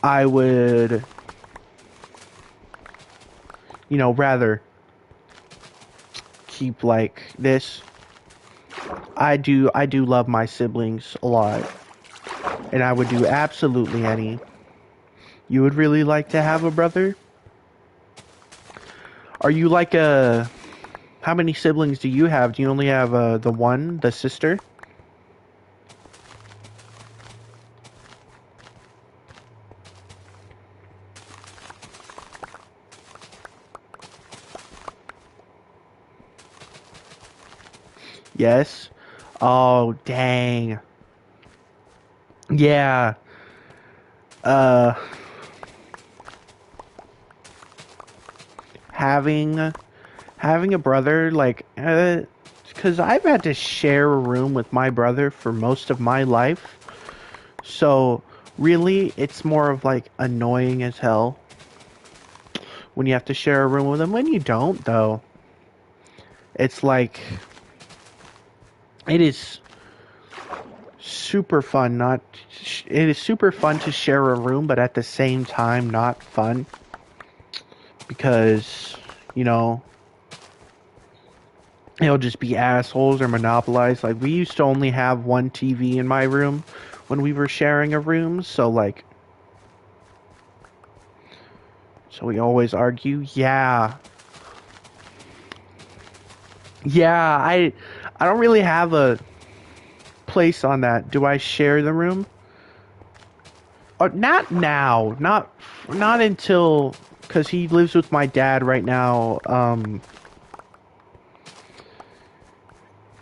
I would, rather keep like this. I do love my siblings a lot, and I would do absolutely any. You would really like to have a brother? Are you like a? How many siblings do you have? Do you only have the one, the sister? Yes. Oh, dang. Yeah. Uh, having having a brother like because I've had to share a room with my brother for most of my life. So really, it's more of like annoying as hell when you have to share a room with him. When you don't, though, it's like it is super fun. Not it is super fun to share a room, but at the same time, not fun because you know it'll just be assholes or monopolize. Like we used to only have one TV in my room when we were sharing a room, so we always argue. Yeah. Yeah, I don't really have a place on that. Do I share the room? Not now. Not until cuz he lives with my dad right now.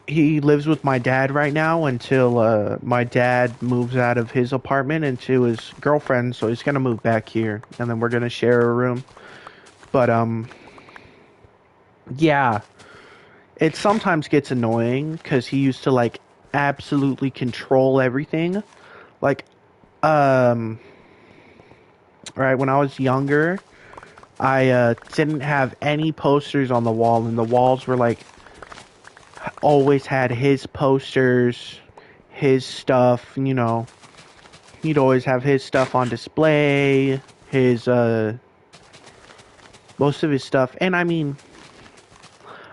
He lives with my dad right now until my dad moves out of his apartment into his girlfriend, so he's going to move back here and then we're going to share a room. But yeah, it sometimes gets annoying cuz he used to like absolutely control everything. Like um right when I was younger, I didn't have any posters on the wall and the walls were like always had his posters, his stuff, he'd always have his stuff on display, his most of his stuff. And I mean,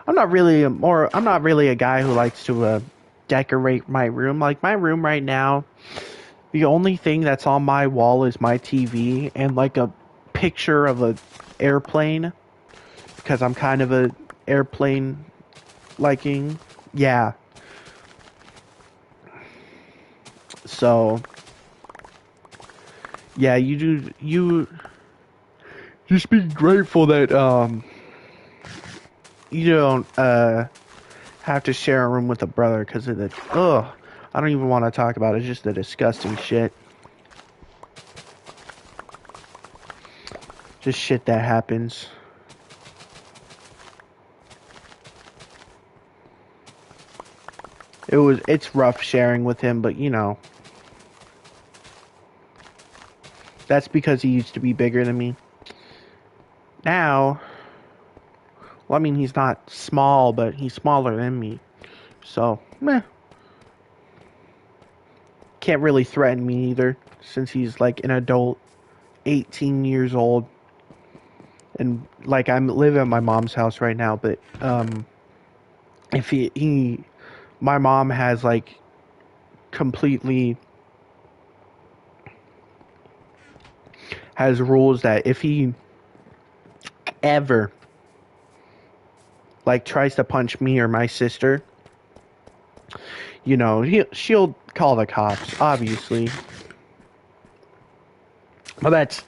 I'm not really a guy who likes to decorate my room. Like my room right now, the only thing that's on my wall is my TV and like a picture of a airplane because I'm kind of a airplane liking. Yeah. So yeah, you just be grateful that you don't have to share a room with a brother because of the I don't even want to talk about it. It's just the disgusting shit. Just shit that happens. It's rough sharing with him, but that's because he used to be bigger than me. Now, well, I mean, he's not small, but he's smaller than me. So, meh. Can't really threaten me either, since he's like an adult, 18 years old. And like I'm living at my mom's house right now, but if my mom has like completely has rules that if he ever like tries to punch me or my sister, she'll call the cops, obviously. But that's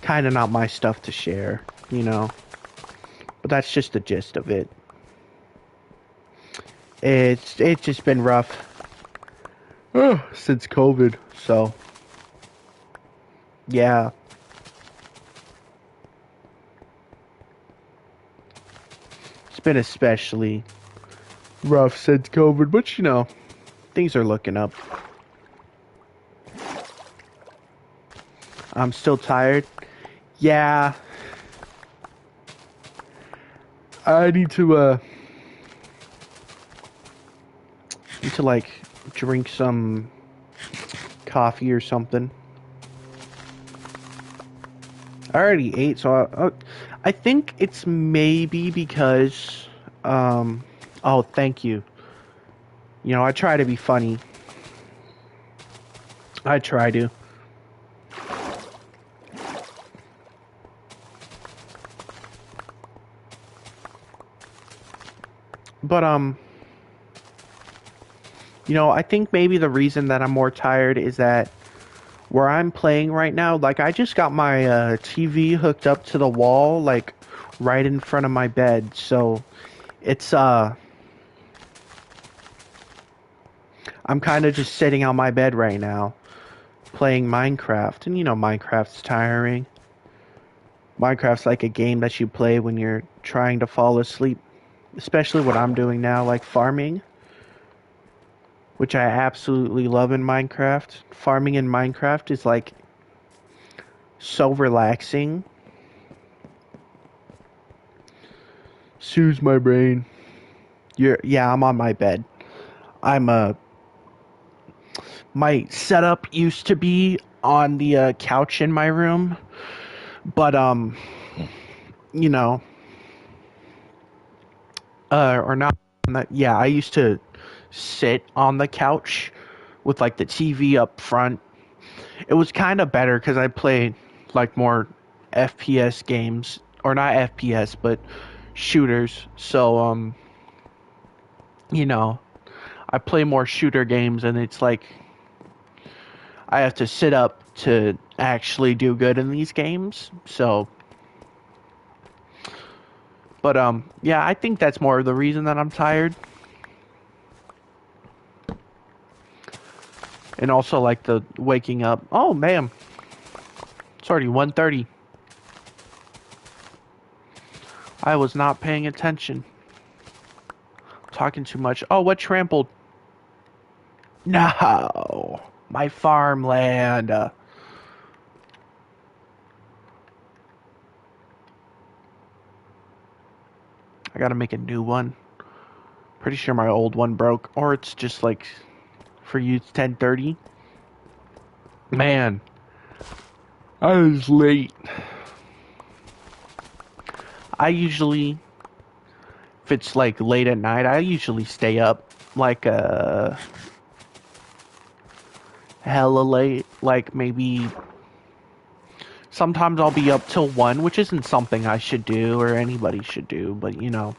kind of not my stuff to share. But that's just the gist of it. It's just been rough since COVID. So yeah, it's been especially rough since COVID. But you know, things are looking up. I'm still tired. Yeah, I need to like drink some coffee or something. I already ate, so I think it's maybe because oh, thank you. You know, I try to be funny. I try to. But you know, I think maybe the reason that I'm more tired is that where I'm playing right now, like I just got my TV hooked up to the wall, like right in front of my bed. So it's I'm kind of just sitting on my bed right now playing Minecraft, and you know Minecraft's tiring. Minecraft's like a game that you play when you're trying to fall asleep, especially what I'm doing now, like farming, which I absolutely love in Minecraft. Farming in Minecraft is like so relaxing. Soothes my brain. Yeah, I'm on my bed. I'm my setup used to be on the couch in my room, but you know, or not. Yeah, I used to sit on the couch with like the TV up front. It was kind of better because I played like more FPS games, or not FPS, but shooters. So you know, I play more shooter games, and it's like I have to sit up to actually do good in these games. So, but yeah, I think that's more of the reason that I'm tired. And also like the waking up. Oh man, it's already 1:30. I was not paying attention. Talking too much. Oh, what trampled? No, my farmland. I gotta make a new one. Pretty sure my old one broke, or it's just like for you it's 10:30. Man, I was late. I usually, if it's like late at night, I usually stay up like hella late. Like maybe sometimes I'll be up till 1, which isn't something I should do or anybody should do, but you know.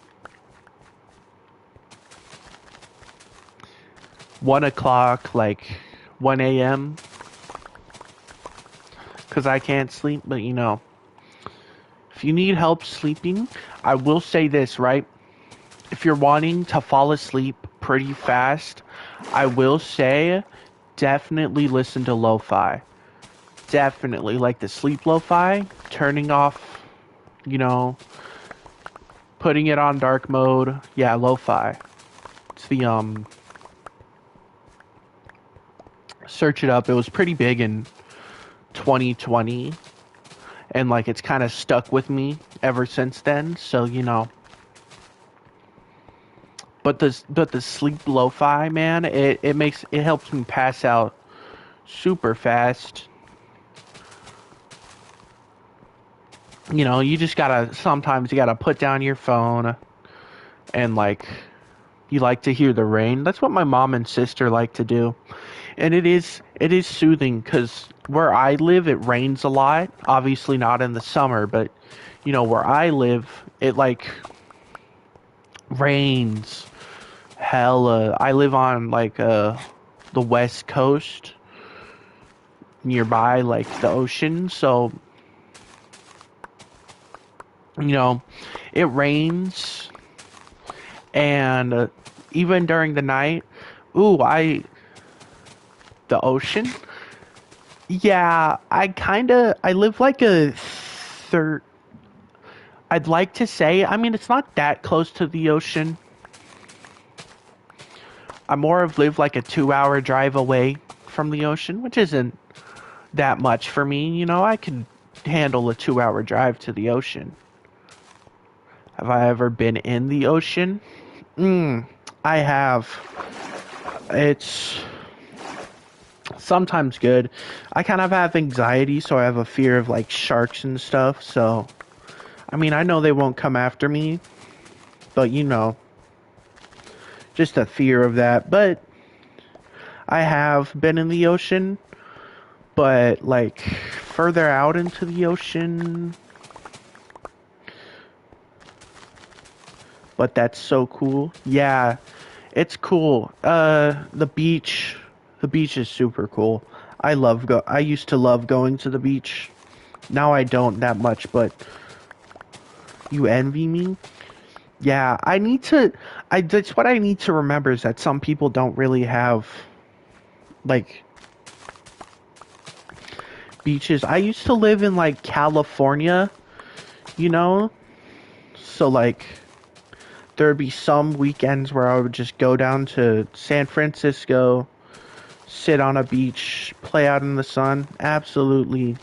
1 o'clock, like 1 a.m. Because I can't sleep, but you know. If you need help sleeping, I will say this, right? If you're wanting to fall asleep pretty fast, I will say definitely listen to lo-fi. Definitely. Like the sleep lo-fi, turning off, you know, putting it on dark mode. Yeah, lo-fi. It's the, search it up. It was pretty big in 2020. And like it's kind of stuck with me ever since then. So, you know. But the sleep lo-fi, man, it helps me pass out super fast. You know, you just gotta sometimes you gotta put down your phone and like you like to hear the rain. That's what my mom and sister like to do. And it is soothing because where I live it rains a lot. Obviously not in the summer, but you know, where I live it like rains hella. I live on like the west coast nearby like the ocean, so you know it rains, and even during the night, ooh, the ocean. Yeah, I live like a third. I'd like to say, I mean, it's not that close to the ocean. I more of live like a 2 hour drive away from the ocean, which isn't that much for me. You know, I can handle a 2 hour drive to the ocean. Have I ever been in the ocean? I have. It's sometimes good. I kind of have anxiety, so I have a fear of like sharks and stuff. So, I mean, I know they won't come after me, but you know, just a fear of that. But I have been in the ocean, but like further out into the ocean. But that's so cool. Yeah, it's cool. The beach is super cool. I used to love going to the beach. Now I don't that much, but you envy me? Yeah, that's what I need to remember is that some people don't really have like beaches. I used to live in like California, you know? So like there'd be some weekends where I would just go down to San Francisco, sit on a beach, play out in the sun. Absolutely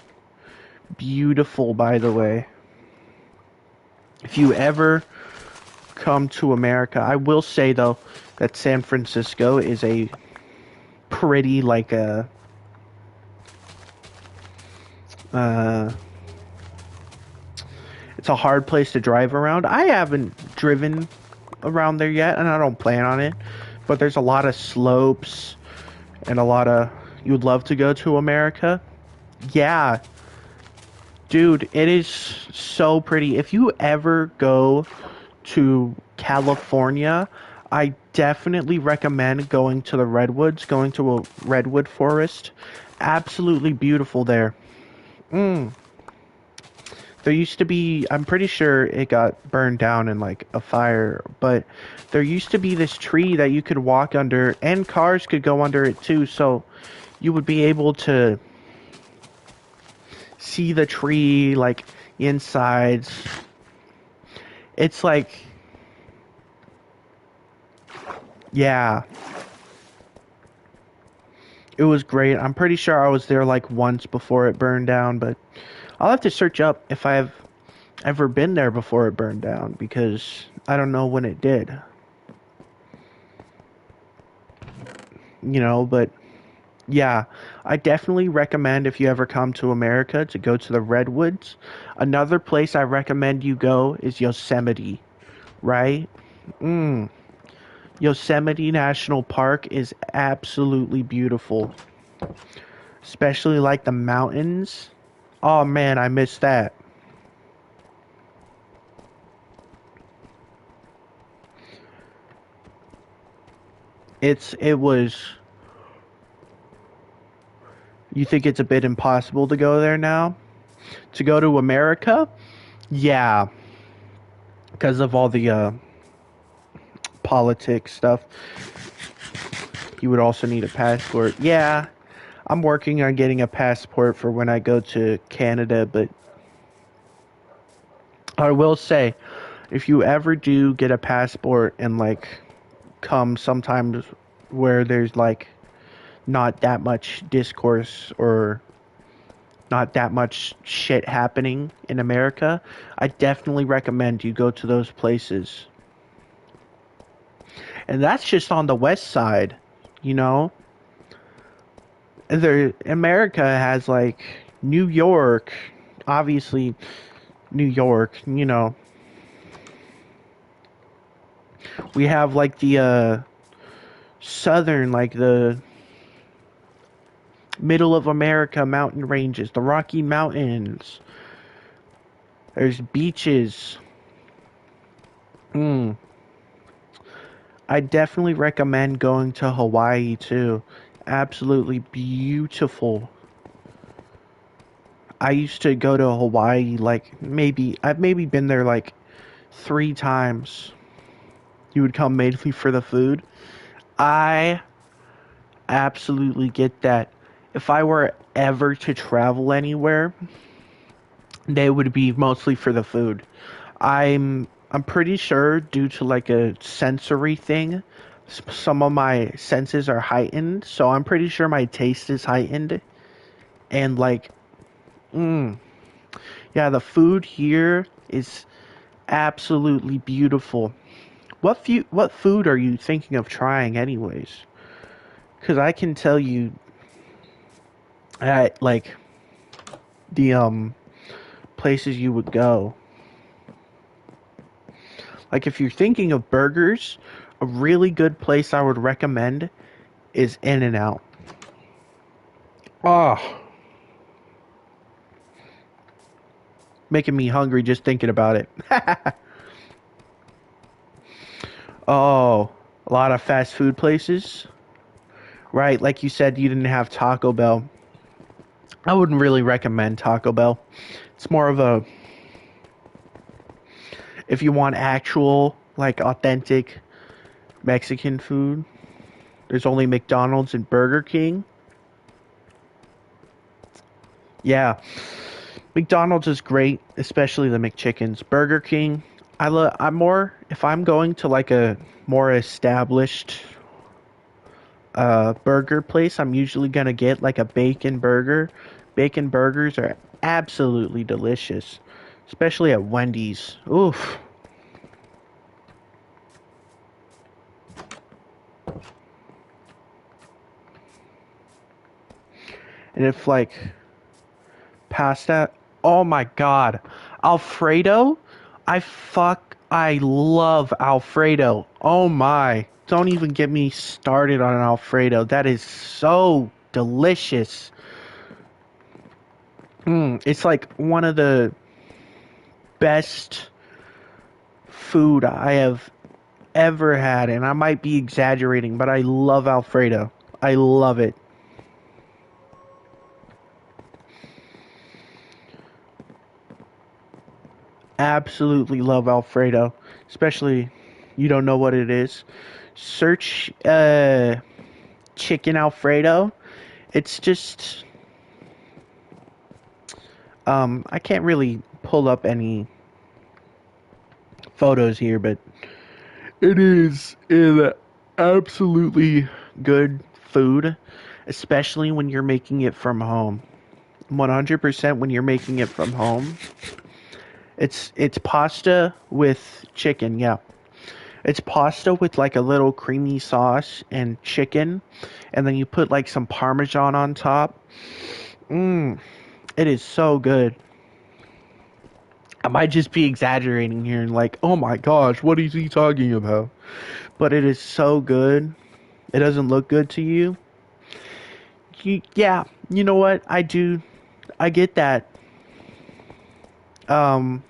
beautiful, by the way. If you ever come to America, I will say though that San Francisco is a pretty like uh it's a hard place to drive around. I haven't driven around there yet, and I don't plan on it. But there's a lot of slopes and a lot of. You would love to go to America? Yeah, dude, it is so pretty. If you ever go to California, I definitely recommend going to the redwoods, going to a redwood forest. Absolutely beautiful there. Mm. There used to be, I'm pretty sure it got burned down in like a fire, but there used to be this tree that you could walk under, and cars could go under it too, so you would be able to see the tree, like, insides. It's like, yeah, it was great. I'm pretty sure I was there like once before it burned down, but I'll have to search up if I've ever been there before it burned down because I don't know when it did. You know, but yeah, I definitely recommend if you ever come to America to go to the Redwoods. Another place I recommend you go is Yosemite, right? Mm. Yosemite National Park is absolutely beautiful, especially like the mountains. Oh man, I missed that. It was. You think it's a bit impossible to go there now? To go to America? Yeah, because of all the politics stuff. You would also need a passport. Yeah, I'm working on getting a passport for when I go to Canada, but I will say, if you ever do get a passport and like come sometimes where there's like not that much discourse or not that much shit happening in America, I definitely recommend you go to those places. And that's just on the west side, you know? America has like New York, obviously New York, you know. We have like the southern, like the middle of America mountain ranges, the Rocky Mountains. There's beaches. Mm. I definitely recommend going to Hawaii too. Absolutely beautiful. I used to go to Hawaii like I've maybe been there like 3 times. You would come mainly for the food. I absolutely get that. If I were ever to travel anywhere, they would be mostly for the food. I'm pretty sure due to like a sensory thing, some of my senses are heightened, so I'm pretty sure my taste is heightened and like mm, yeah, the food here is absolutely beautiful. What food are you thinking of trying anyways? Cuz I can tell you at like the places you would go. Like if you're thinking of burgers, a really good place I would recommend is In-N-Out. Oh, making me hungry just thinking about it. Oh, a lot of fast food places. Right, like you said, you didn't have Taco Bell. I wouldn't really recommend Taco Bell. It's more of a, if you want actual, like authentic Mexican food, there's only McDonald's and Burger King. Yeah, McDonald's is great, especially the McChickens. Burger King, I'm more, if I'm going to like a more established burger place, I'm usually gonna get like a bacon burger. Bacon burgers are absolutely delicious, especially at Wendy's. Oof. And if like pasta, oh my god, Alfredo, I love Alfredo. Oh my, don't even get me started on Alfredo. That is so delicious. It's like one of the best food I have ever had, and I might be exaggerating, but I love Alfredo. I love it. Absolutely love Alfredo, especially you don't know what it is. Search chicken Alfredo. It's just I can't really pull up any photos here, but it is an absolutely good food, especially when you're making it from home. 100% when you're making it from home. It's pasta with chicken, yeah. It's pasta with like a little creamy sauce and chicken, and then you put like some parmesan on top. Mmm, it is so good. I might just be exaggerating here and like, oh my gosh, what is he talking about? But it is so good. It doesn't look good to you. Yeah, you know what? I do. I get that. Um,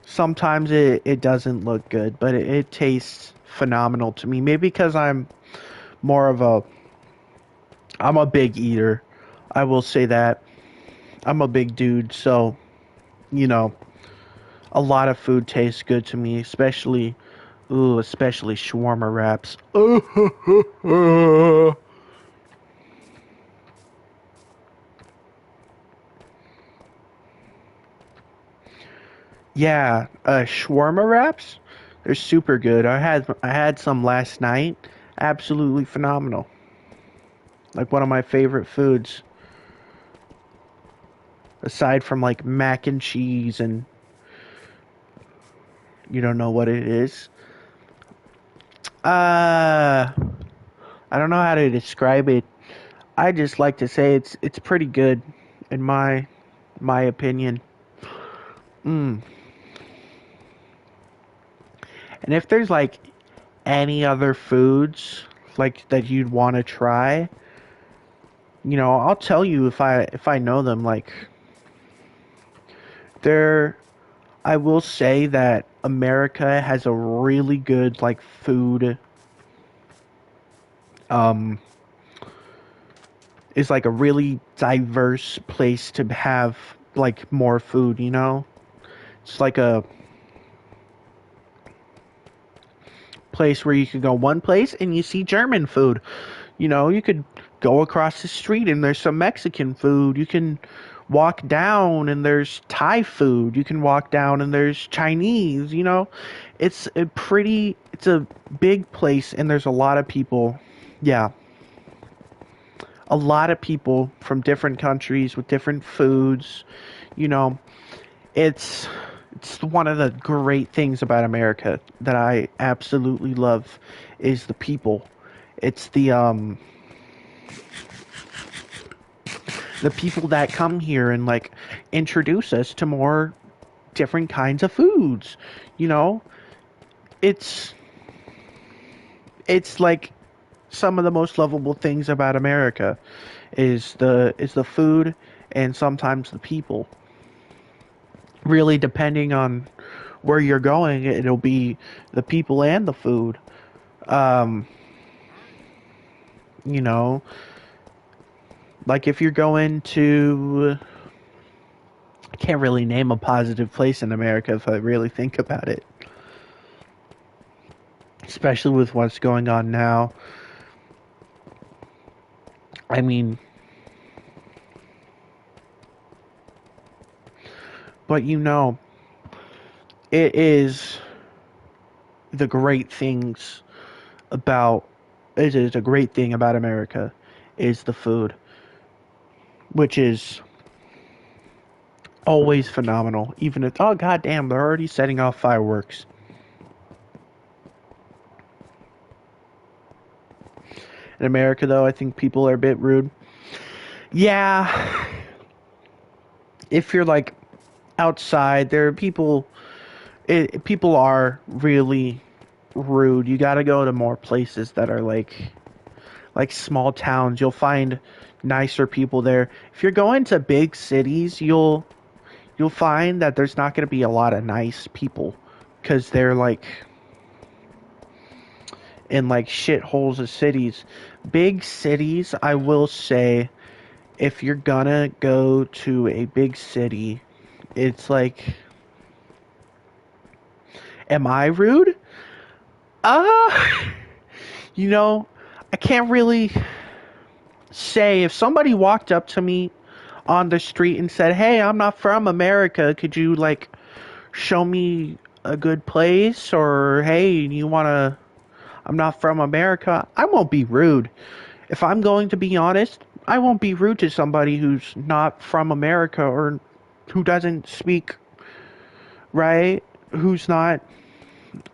Sometimes it doesn't look good, but it tastes phenomenal to me. Maybe because more of a, I'm a big eater. I will say that. I'm a big dude, so, you know, a lot of food tastes good to me, especially shawarma wraps. Yeah, shawarma wraps, they're super good. I had some last night. Absolutely phenomenal. Like one of my favorite foods, aside from like mac and cheese and you don't know what it is. Uh, I don't know how to describe it. I just like to say it's pretty good in my opinion. Mm. And if there's like any other foods like that you'd want to try, I'll tell you if I know them. Like there, I will say that America has a really good like food. Um, is like a really diverse place to have like more food. It's like a place where you could go one place and you see German food. You know, you could go across the street and there's some Mexican food. You can walk down and there's Thai food. You can walk down and there's Chinese, you know. It's a big place and there's a lot of people. Yeah. A lot of people from different countries with different foods, you know. It's it's one of the great things about America that I absolutely love is the people. It's the people that come here and like introduce us to more different kinds of foods. You know, it's it's like some of the most lovable things about America is the food and sometimes the people. Really depending on where you're going, it'll be the people and the food. Um, you know, like if you're going to I can't really name a positive place in America if I really think about it. Especially with what's going on now. I mean, but you know, it is the great things about it is a great thing about America is the food, which is always phenomenal. Even if oh goddamn, they're already setting off fireworks. In America, though, I think people are a bit rude. Yeah, if you're like outside, there are people. People are really rude. You got to go to more places that are like small towns. You'll find nicer people there. If you're going to big cities, you'll find that there's not going to be a lot of nice people because they're like in like shitholes of cities. Big cities, I will say, if you're gonna go to a big city, it's like, am I rude? Uh, you know, I can't really say if somebody walked up to me on the street and said, "Hey, I'm not from America. Could you like show me a good place?" Or, "Hey, you want to I'm not from America." I won't be rude. If I'm going to be honest, I won't be rude to somebody who's not from America or who doesn't speak right, who's not.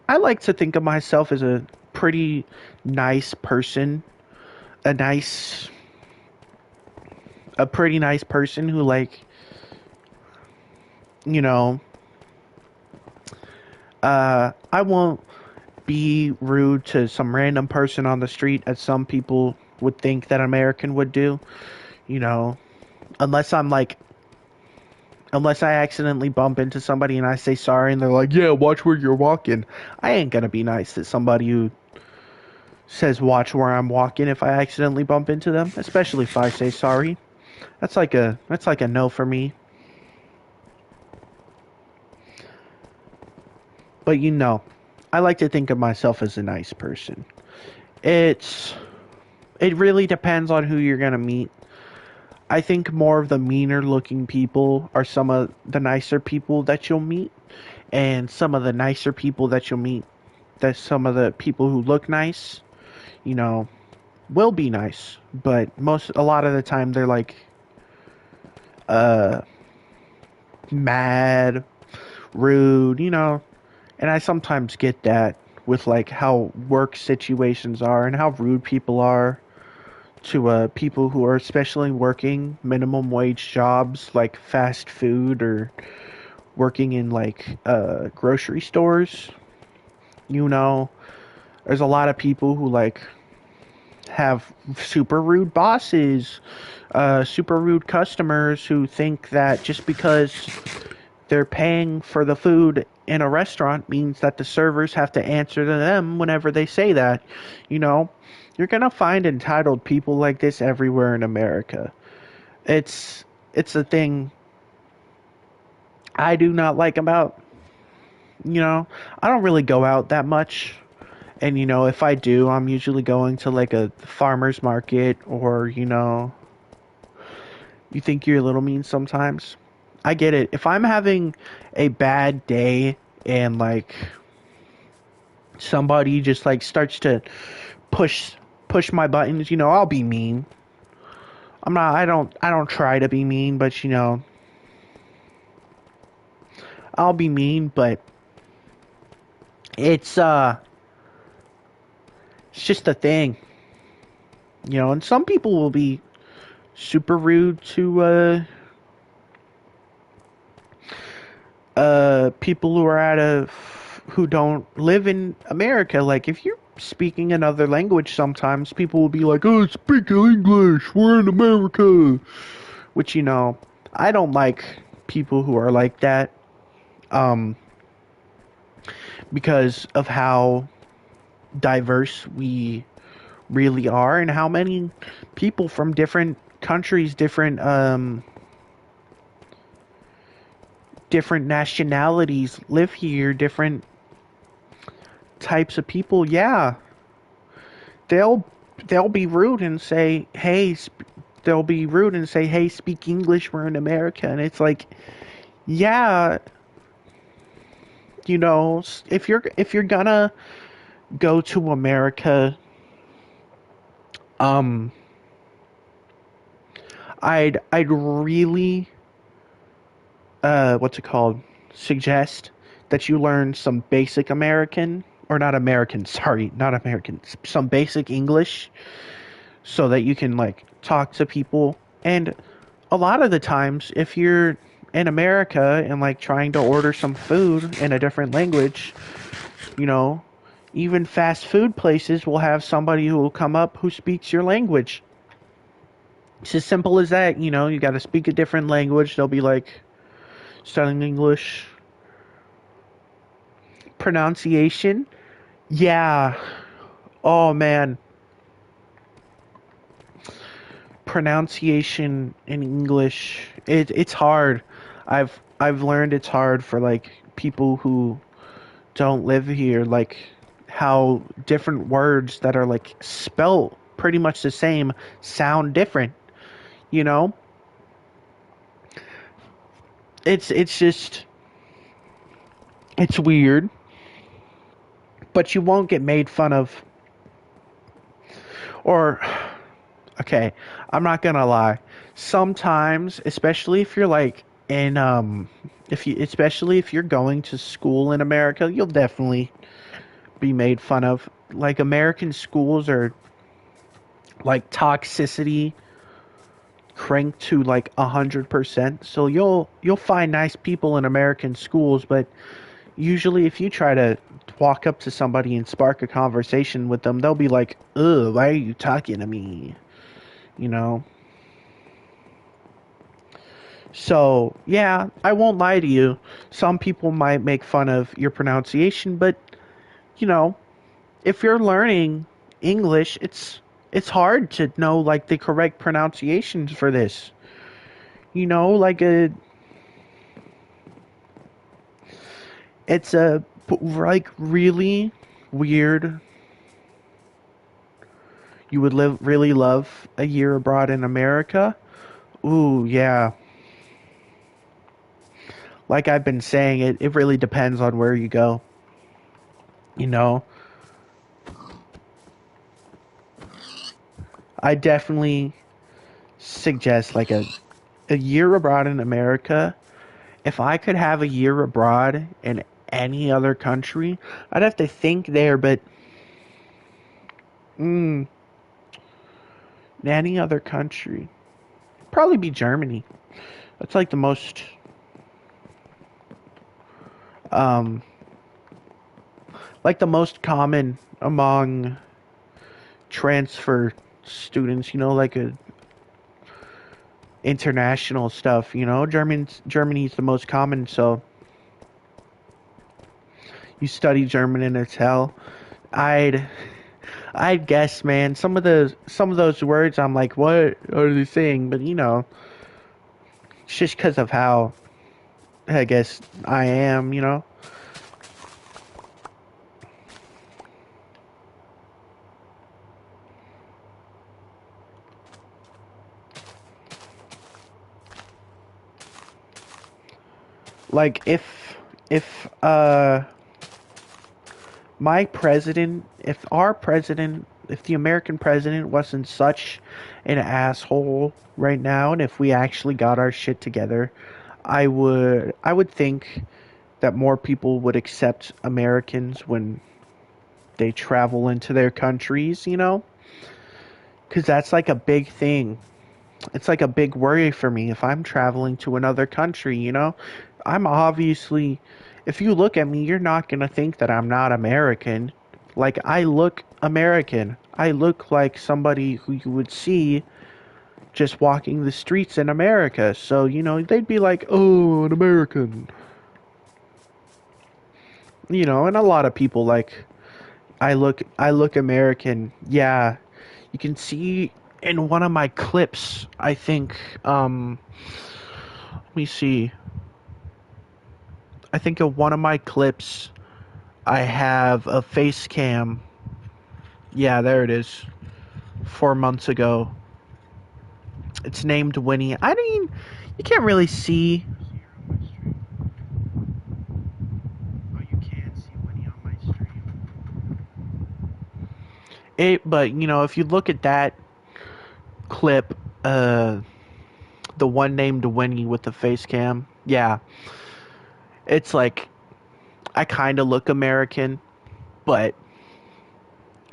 I like to think of myself as a pretty nice person, a nice a pretty nice person who like, you know, I won't be rude to some random person on the street as some people would think that an American would do, you know, unless I'm like unless I accidentally bump into somebody and I say sorry and they're like, "Yeah, watch where you're walking." I ain't gonna be nice to somebody who says watch where I'm walking if I accidentally bump into them, especially if I say sorry. That's like a no for me. But you know, I like to think of myself as a nice person. It's it really depends on who you're gonna meet. I think more of the meaner looking people are some of the nicer people that you'll meet, and some of the nicer people that you'll meet, that some of the people who look nice, you know, will be nice, but a lot of the time they're like uh mad, rude, you know, and I sometimes get that with like how work situations are and how rude people are to people who are especially working minimum wage jobs like fast food or working in like grocery stores. You know, there's a lot of people who like have super rude bosses, super rude customers who think that just because they're paying for the food in a restaurant means that the servers have to answer to them whenever they say that. You know, you're gonna find entitled people like this everywhere in America. It's a thing I do not like about, you know, I don't really go out that much And if I do, I'm usually going to like a farmer's market, or you think you're a little mean sometimes. I get it. If I'm having a bad day and like somebody just like starts to push push my buttons, I'll be mean. I don't try to be mean, but I'll be mean, but it's uh it's just a thing. And some people will be super rude to people who don't live in America. Like if you're speaking another language, sometimes people will be like, "Oh, speak English. We're in America." Which I don't like people who are like that. Um, because of how diverse we really are, and how many people from different countries, different nationalities live here, different types of people. Yeah, they'll they'll be rude and say, "Hey," they'll be rude and say, "Hey, speak English. We're in America." And it's like, yeah, if you're gonna go to America, um, I'd really what's it called? Suggest that you learn some basic American, or not American, sorry, not American, some basic English, so that you can like talk to people. And a lot of the times, if you're in America and like trying to order some food in a different language, you know, even fast food places will have somebody who will come up who speaks your language. It's as simple as that. You got to speak a different language. They'll be like, studying English. Pronunciation? Yeah. Oh man. Pronunciation in English. It's hard. I've learned it's hard for like people who don't live here, like how different words that are like spelt pretty much the same sound different, you know? It's just it's weird, but you won't get made fun of. Or okay, I'm not gonna lie. Sometimes, especially if you're like in if you especially if you're going to school in America, you'll definitely be made fun of. Like American schools are like toxicity cranked to like 100%. So you'll find nice people in American schools, but usually if you try to walk up to somebody and spark a conversation with them, they'll be like, "Ugh, why are you talking to me?" You know? So, yeah, I won't lie to you. Some people might make fun of your pronunciation, but you know, if you're learning English, it's hard to know like the correct pronunciations for this. Like it's a like really weird. You would live really love a year abroad in America. Ooh, yeah. Like I've been saying, it really depends on where you go. You know, I definitely suggest like a year abroad in America. If I could have a year abroad in any other country, I'd have to think there, but mm, any other country, probably be Germany. That's like the most um common among transfer students, like a international stuff, Germany's the most common, so you study German and it's hell. I'd I'd guess, man, some of those words I'm like, what are they saying? But it's just because of how I guess I am. Like if my president, if the American president wasn't such an asshole right now, and if we actually got our shit together, I would think that more people would accept Americans when they travel into their countries, because that's like a big thing. It's like a big worry for me if I'm traveling to another country. I'm obviously, if you look at me, you're not going to think that I'm not American. Like, I look American. I look like somebody who you would see just walking the streets in America. So, they'd be like, oh, an American. And a lot of people like, I look American. Yeah, you can see in one of my clips, I think, let me see. I think in one of my clips, I have a face cam. Yeah, there it is. 4 months ago. It's named Winnie. I mean, you can't really see. Oh, you can see Winnie on my stream. But if you look at that clip, the one named Winnie with the face cam, yeah, it's like I kind of look American, but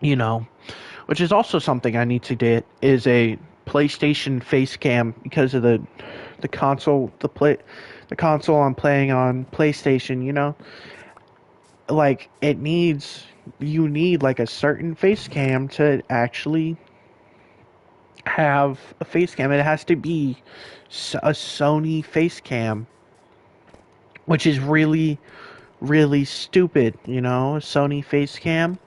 you know, which is also something I need to get is a PlayStation face cam because of the console the console I'm playing on PlayStation. Like you need like a certain face cam to actually have a face cam. It has to be a Sony face cam, which is really really stupid. Sony face cam.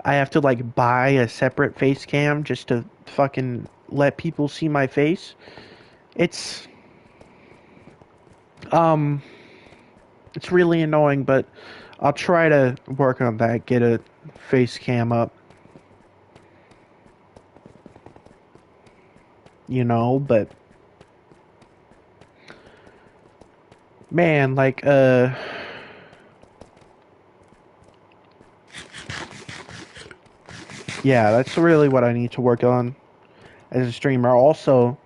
I have to like buy a separate face cam just to fucking let people see my face. It's um it's really annoying, but I'll try to work on that, get a face cam up, but man, like yeah, that's really what I need to work on as a streamer. Also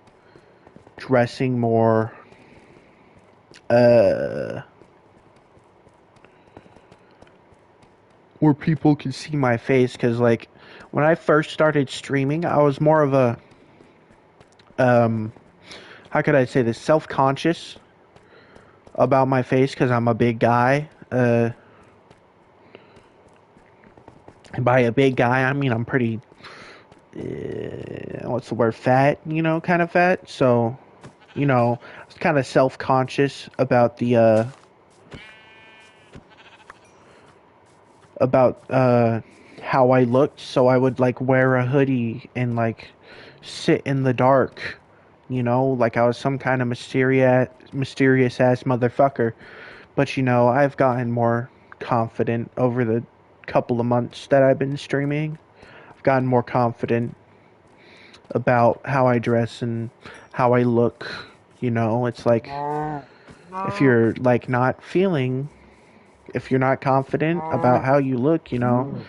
dressing more uh where people can see my face, cuz like when I first started streaming, I was more of a um how could I say this, self-conscious about my face cuz I'm a big guy. By a big guy, I mean I'm pretty what's the word, fat, kind of fat. So, I was kind of self-conscious about how I looked, so I would like wear a hoodie and like sit in the dark, like I was some kind of mysterious ass motherfucker. But I've gotten more confident over the couple of months that I've been streaming. I've gotten more confident about how I dress and how I look. It's like if you're like not feeling, if you're not confident about how you look, you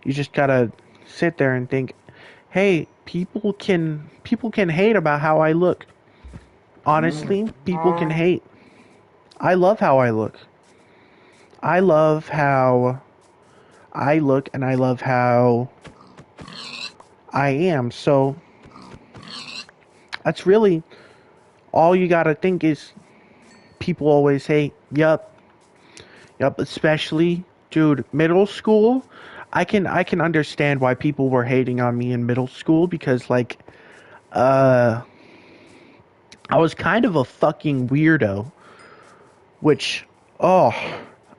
just gotta sit there and think, hey, people can hate about how I look. Honestly, people can hate. I love how I look. I love how I look and I love how I am. So that's really all you gotta think is people always hate. Yep, especially dude, middle school. I can understand why people were hating on me in middle school because like uh I was kind of a fucking weirdo, which oh,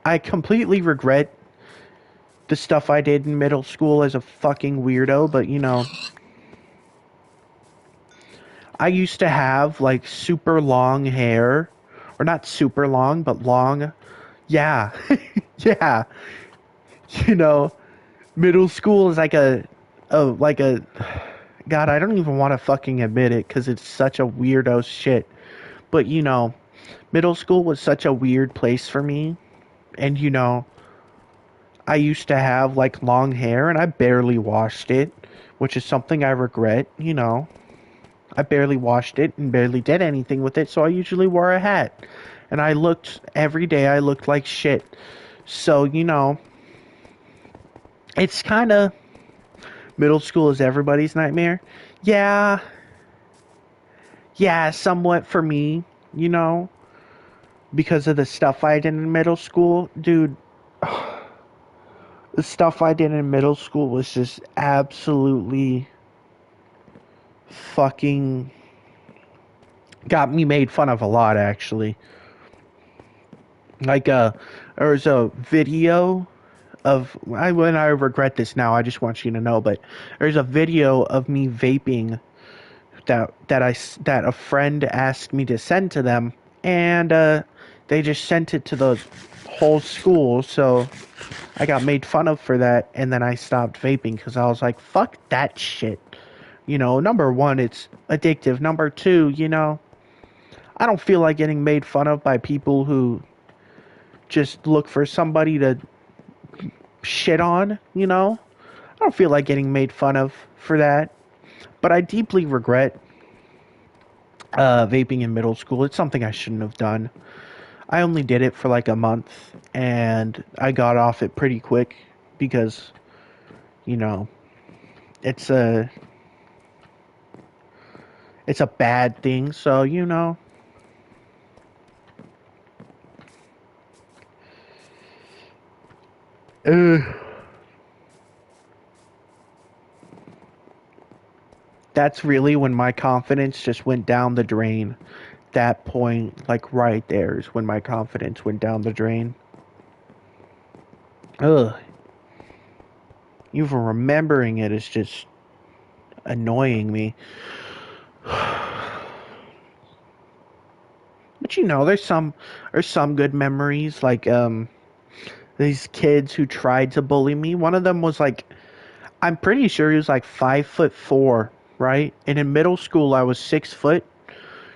I completely regret the stuff I did in middle school as a fucking weirdo, but I used to have like super long hair, or not super long, but long. Yeah. Yeah. You know, middle school is like a God, I don't even want to fucking admit it cuz it's such a weirdo shit. But Middle school was such a weird place for me. And, I used to have like long hair and I barely washed it, which is something I regret. I barely washed it and barely did anything with it, so I usually wore a hat. And every day I looked like shit. So, it's kind of, middle school is everybody's nightmare. Yeah, yeah, somewhat for me, you know, because of the stuff I did in middle school. Dude, the stuff I did in middle school was just absolutely fucking got me made fun of a lot, actually. Like, there was a video when I regret this now, I just want you to know, but there's a video of me vaping that a friend asked me to send to them, and they just sent it to the whole school, so I got made fun of for that, and then I stopped vaping because I was like, fuck that shit. Number one, it's addictive. Number two, I don't feel like getting made fun of by people who just look for somebody to shit on. I don't feel like getting made fun of for that. But I deeply regret vaping in middle school. It's something I shouldn't have done. I only did it for like a month, and I got off it pretty quick because, you know, it's a it's a bad thing. So uh, that's really when my confidence just went down the drain. That point, like right there, is when my confidence went down the drain. Ugh. Even remembering it is just annoying me. But there's some good memories, like these kids who tried to bully me. One of them was like, I'm pretty sure he was like 5'4", right? And in middle school I was 6 foot.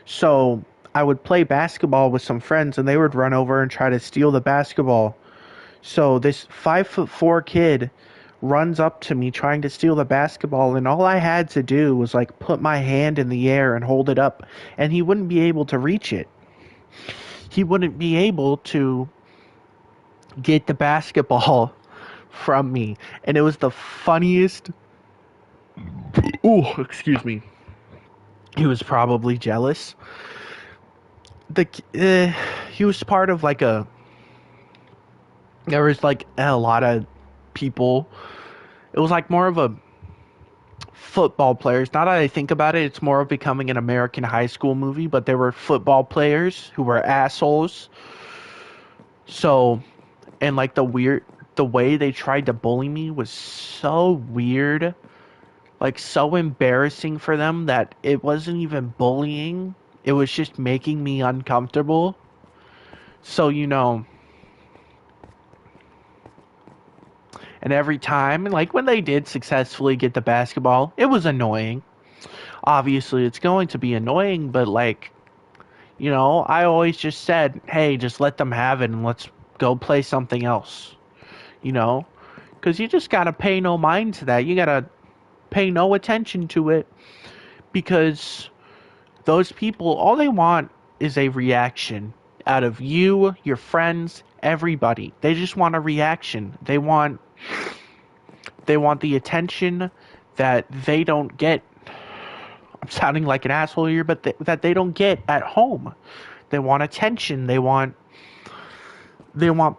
So I would play basketball with some friends and they would run over and try to steal the basketball. So this 5'4" kid runs up to me trying to steal the basketball, and all I had to do was like put my hand in the air and hold it up, and he wouldn't be able to reach it. He wouldn't be able to get the basketball from me. And it was the funniest. Oh, excuse me. He was probably jealous. The he was part of like a. There was like a lot of people. It was like more of a football players. Now that I think about it, it's more of becoming an American high school movie, but there were football players who were assholes. So, and like the way they tried to bully me was so weird, like so embarrassing for them that it wasn't even bullying. It was just making me uncomfortable. So, and every time, like when they did successfully get the basketball, it was annoying. Obviously, it's going to be annoying, but like, I always just said, hey, just let them have it and let's go play something else, you know? Because you just gotta pay no mind to that. You gotta pay no attention to it because those people, all they want is a reaction out of you, your friends, everybody. They just want a reaction. They want the attention that they don't get. I'm sounding like an asshole here, but that they don't get at home. They want attention. They want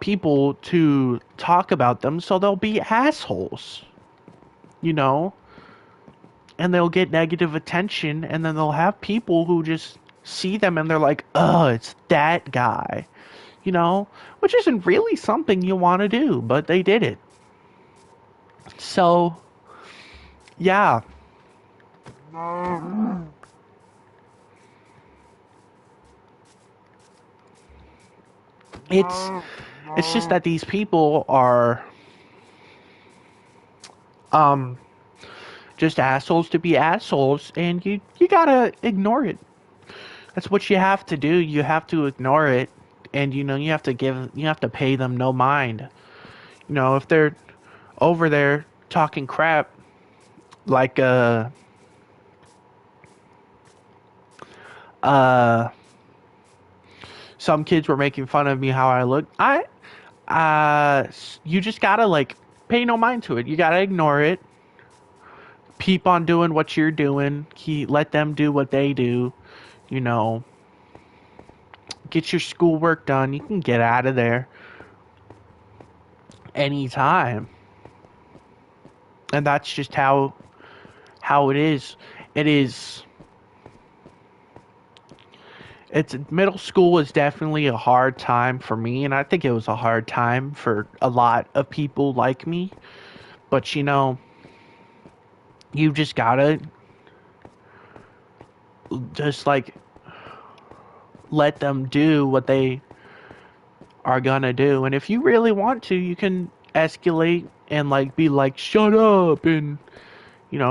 people to talk about them, so they'll be assholes, you know? And they'll get negative attention, and then they'll have people who just see them and they're like, oh, it's that guy, which isn't really something you want to do, but they did it. So, yeah. It's it's just that these people are um just assholes to be assholes, and you gotta ignore it. That's what you have to do. You have to ignore it, and you have to pay them no mind. If they're over there talking crap, like uh some kids were making fun of me how I look. You just gotta like pay no mind to it. You gotta ignore it. Keep on doing what you're doing. Let them do what they do. You know, get your schoolwork done. You can get out of there anytime, and that's just how it is. It is. It's middle school was definitely a hard time for me, and I think it was a hard time for a lot of people like me. But you just gotta just like let them do what they are gonna do. And if you really want to, you can escalate and like be like, shut up, and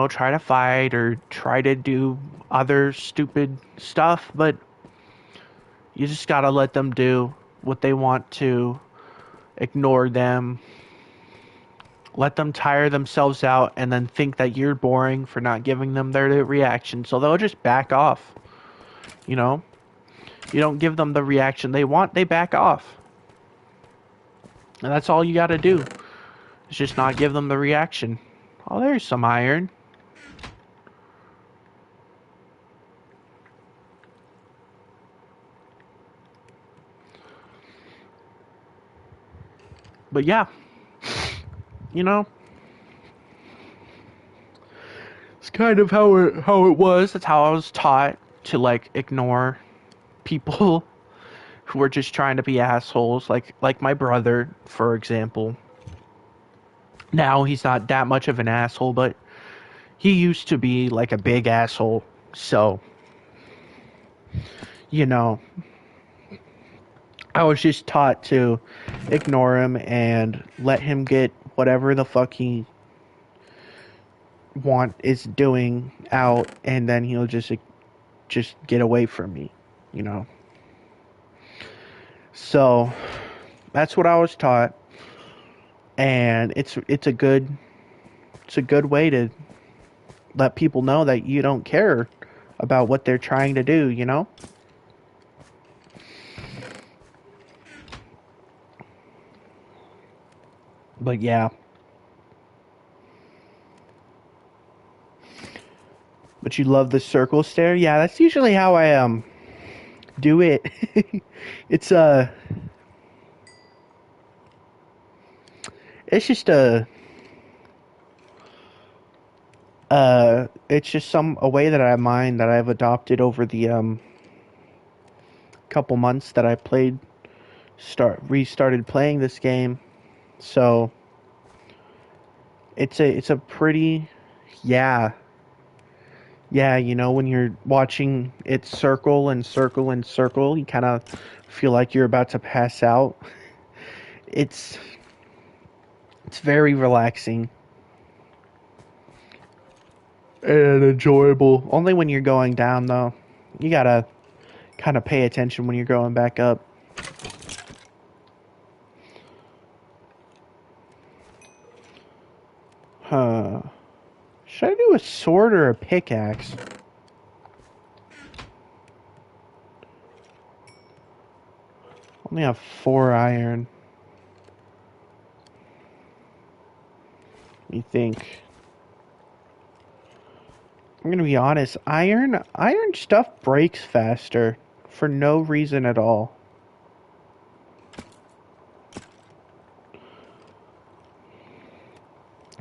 try to fight or try to do other stupid stuff. But you just gotta let them do what they want to, ignore them, let them tire themselves out, and then think that you're boring for not giving them their reaction. So they'll just back off. You know, you don't give them the reaction they want, they back off. And that's all you gotta do. Is just not give them the reaction. Oh, there's some iron. But yeah, you know, it's kind of how it was. That's how I was taught to like ignore people who were just trying to be assholes, like my brother, for example. Now he's not that much of an asshole, but he used to be like a big asshole. So, you know, I was just taught to ignore him and let him get whatever the fuck he is doing out, and then he'll just get away from me, you know. So that's what I was taught, and it's a good way to let people know that you don't care about what they're trying to do, you know? But yeah. But you love the circle stare? Yeah, that's usually how I do it. it's it's just it's just a way that I mind that I've adopted over the couple months that I restarted playing this game. So it's a pretty, yeah. Yeah, when you're watching it circle and circle and circle, you kind of feel like you're about to pass out. It's it's very relaxing and enjoyable. Only when you're going down though. You gotta kind of pay attention when you're going back up. Huh. Should I do a sword or a pickaxe? Only have 4 iron. You think? I'm gonna be honest. Iron stuff breaks faster for no reason at all.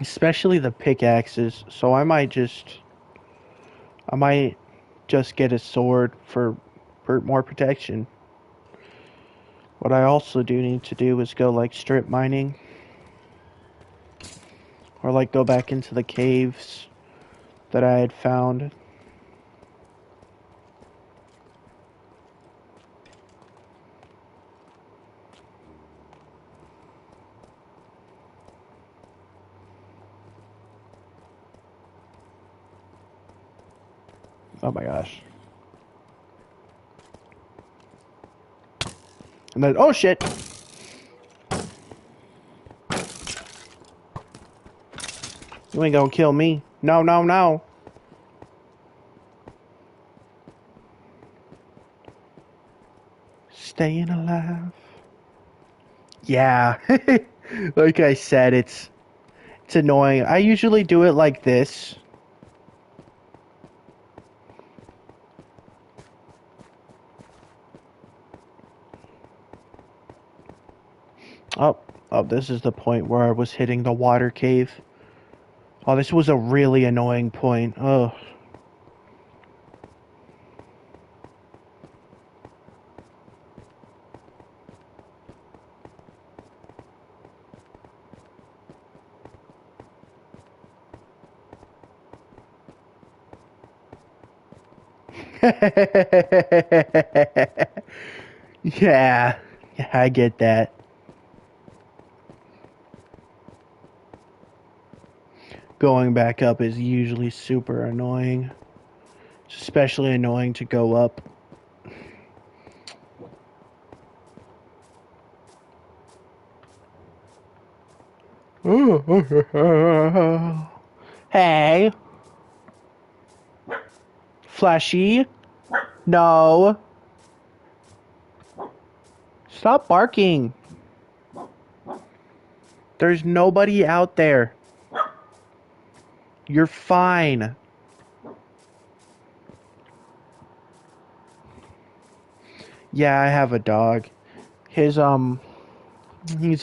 Especially the pickaxes. So I might just get a sword for more protection. What I also do need to do is go like strip mining, or like go back into the caves that I had found. Oh my gosh. And then, oh shit! You ain't gonna kill me. No, no, no. Staying alive. Yeah. Like I said, it's annoying. I usually do it like this. Oh, this is the point where I was hitting the water cave. Oh, this was a really annoying point. Oh. Yeah, I get that. Going back up is usually super annoying. It's especially annoying to go up. Hey. Flashy? No. Stop barking. There's nobody out there. You're fine. Yeah, I have a dog. He's an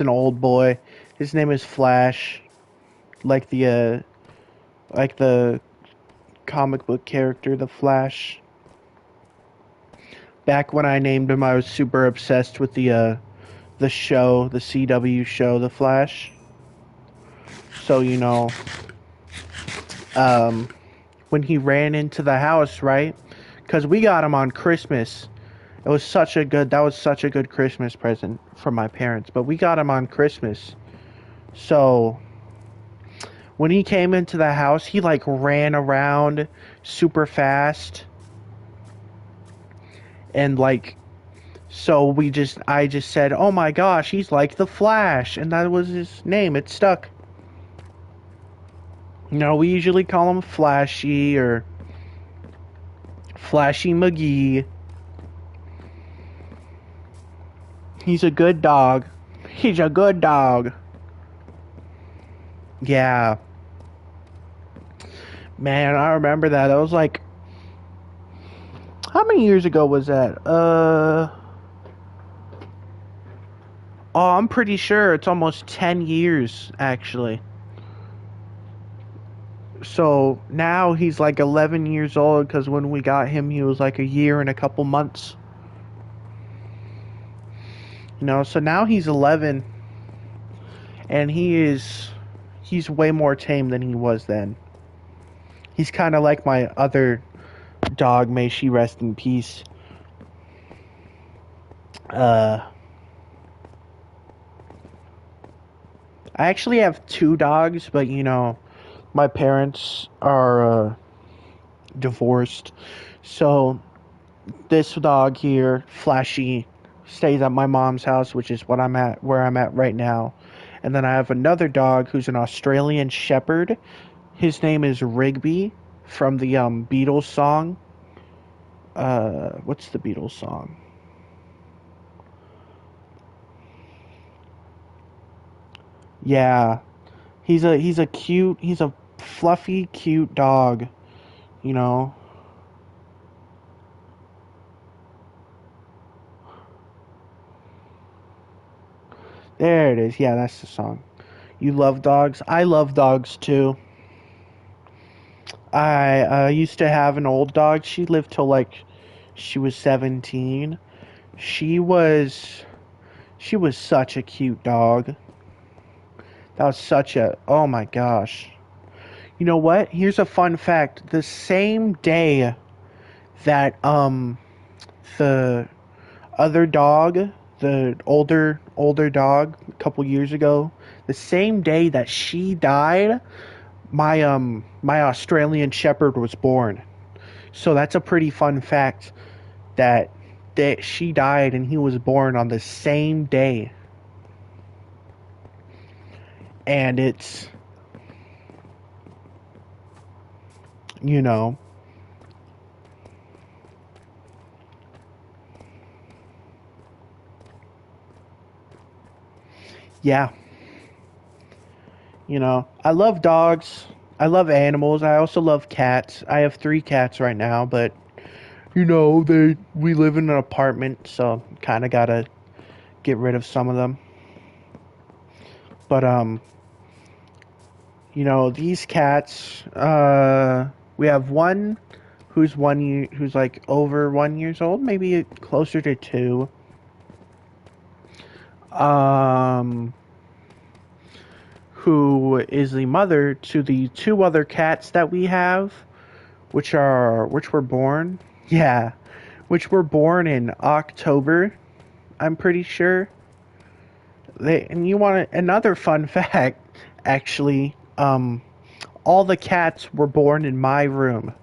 old boy. His name is Flash. Like the comic book character, the Flash. Back when I named him, I was super obsessed with the show, the CW show, The Flash. So, you know, when he ran into the house, right? Because we got him on Christmas. That was such a good Christmas present from my parents. But we got him on Christmas. So, when he came into the house, he like ran around super fast. And like, so I just said, oh my gosh, he's like the Flash. And that was his name. It stuck. You know, we usually call him Flashy or Flashy McGee. He's a good dog. He's a good dog. Yeah. Man, I remember that. That was like, how many years ago was that? Oh, I'm pretty sure it's almost 10 years, actually. So now he's like 11 years old because when we got him, he was like a year and a couple months. You know, so now he's 11 and he's way more tame than he was then. He's kind of like my other dog, may she rest in peace. I actually have two dogs, but you know, my parents are divorced. So this dog here, Flashy, stays at my mom's house, which is where I'm at right now. And then I have another dog who's an Australian Shepherd. His name is Rigby from the Beatles song. What's the Beatles song? Yeah. He's a fluffy, cute dog, you know. There it is. Yeah, that's the song. You love dogs? I love dogs too. I used to have an old dog. She lived till like she was 17. She was such a cute dog. That was such a, oh my gosh. You know what? Here's a fun fact. The same day that the other dog, the older dog a couple years ago, the same day that she died, my Australian Shepherd was born. So that's a pretty fun fact that that she died and he was born on the same day. And it's, you know, yeah, I love dogs. I love animals. I also love cats. I have 3 cats right now, but we live in an apartment, so kind of gotta get rid of some of them. But these cats. We have one who's who's like over 1 years old, maybe closer to 2. Um, who is the mother to the 2 other cats that we have, which were born, yeah, which were born in October. I'm pretty sure. And you want another fun fact? Actually, all the cats were born in my room.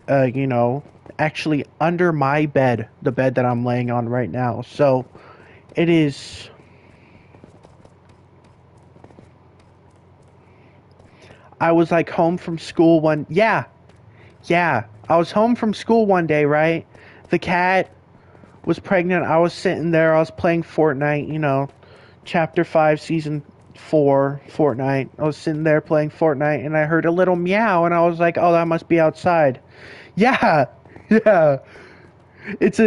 Uh, you know, Actually under my bed, the bed that I'm laying on right now. So it is. I was like home from school yeah. I was home from school one day, right? The cat was pregnant. I was sitting there. I was playing Fortnite. Chapter 5, Season 4, Fortnite. I was sitting there playing Fortnite, and I heard a little meow, and I was like, "Oh, that must be outside." Yeah, yeah. It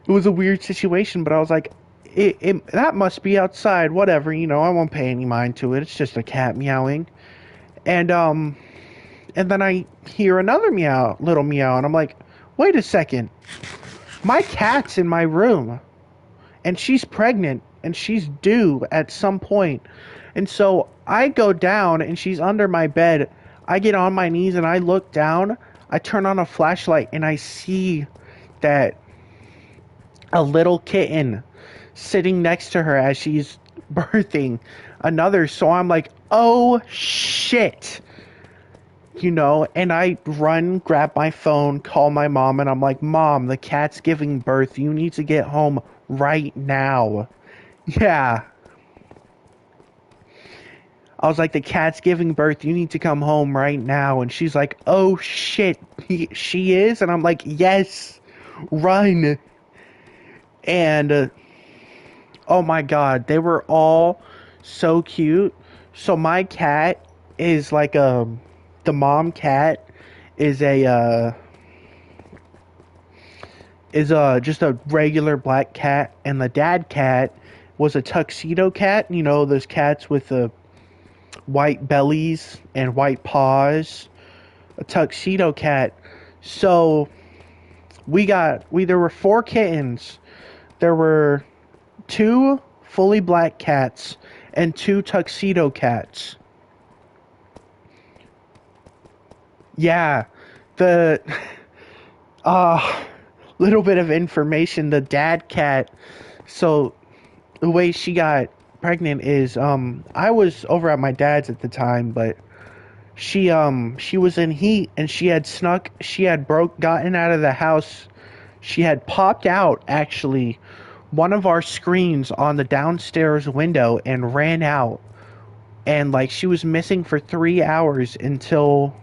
was a weird situation, but I was like, that must be outside. Whatever, I won't pay any mind to it. It's just a cat meowing, and and then I hear another meow, little meow, and I'm like, wait a second, my cat's in my room, and she's pregnant, and she's due at some point. And so I go down, and she's under my bed. I get on my knees, and I look down. I turn on a flashlight, and I see that a little kitten sitting next to her as she's birthing another. So I'm like, oh shit. And I run, grab my phone, call my mom, and I'm like, Mom, the cat's giving birth. You need to get home right now. Yeah. I was like, the cat's giving birth. You need to come home right now. And she's like, oh shit, she is? And I'm like, yes, run. And, oh my God, they were all so cute. So my cat is like the mom cat is just a regular black cat, and the dad cat was a tuxedo cat. Those cats with the white bellies and white paws, a tuxedo cat. So there were 4 kittens. There were 2 fully black cats and 2 tuxedo cats. Yeah, the little bit of information. The dad cat. So the way she got pregnant is I was over at my dad's at the time, but she was in heat, and she had gotten out of the house. She had popped out, actually, one of our screens on the downstairs window, and ran out. And like, she was missing for 3 hours until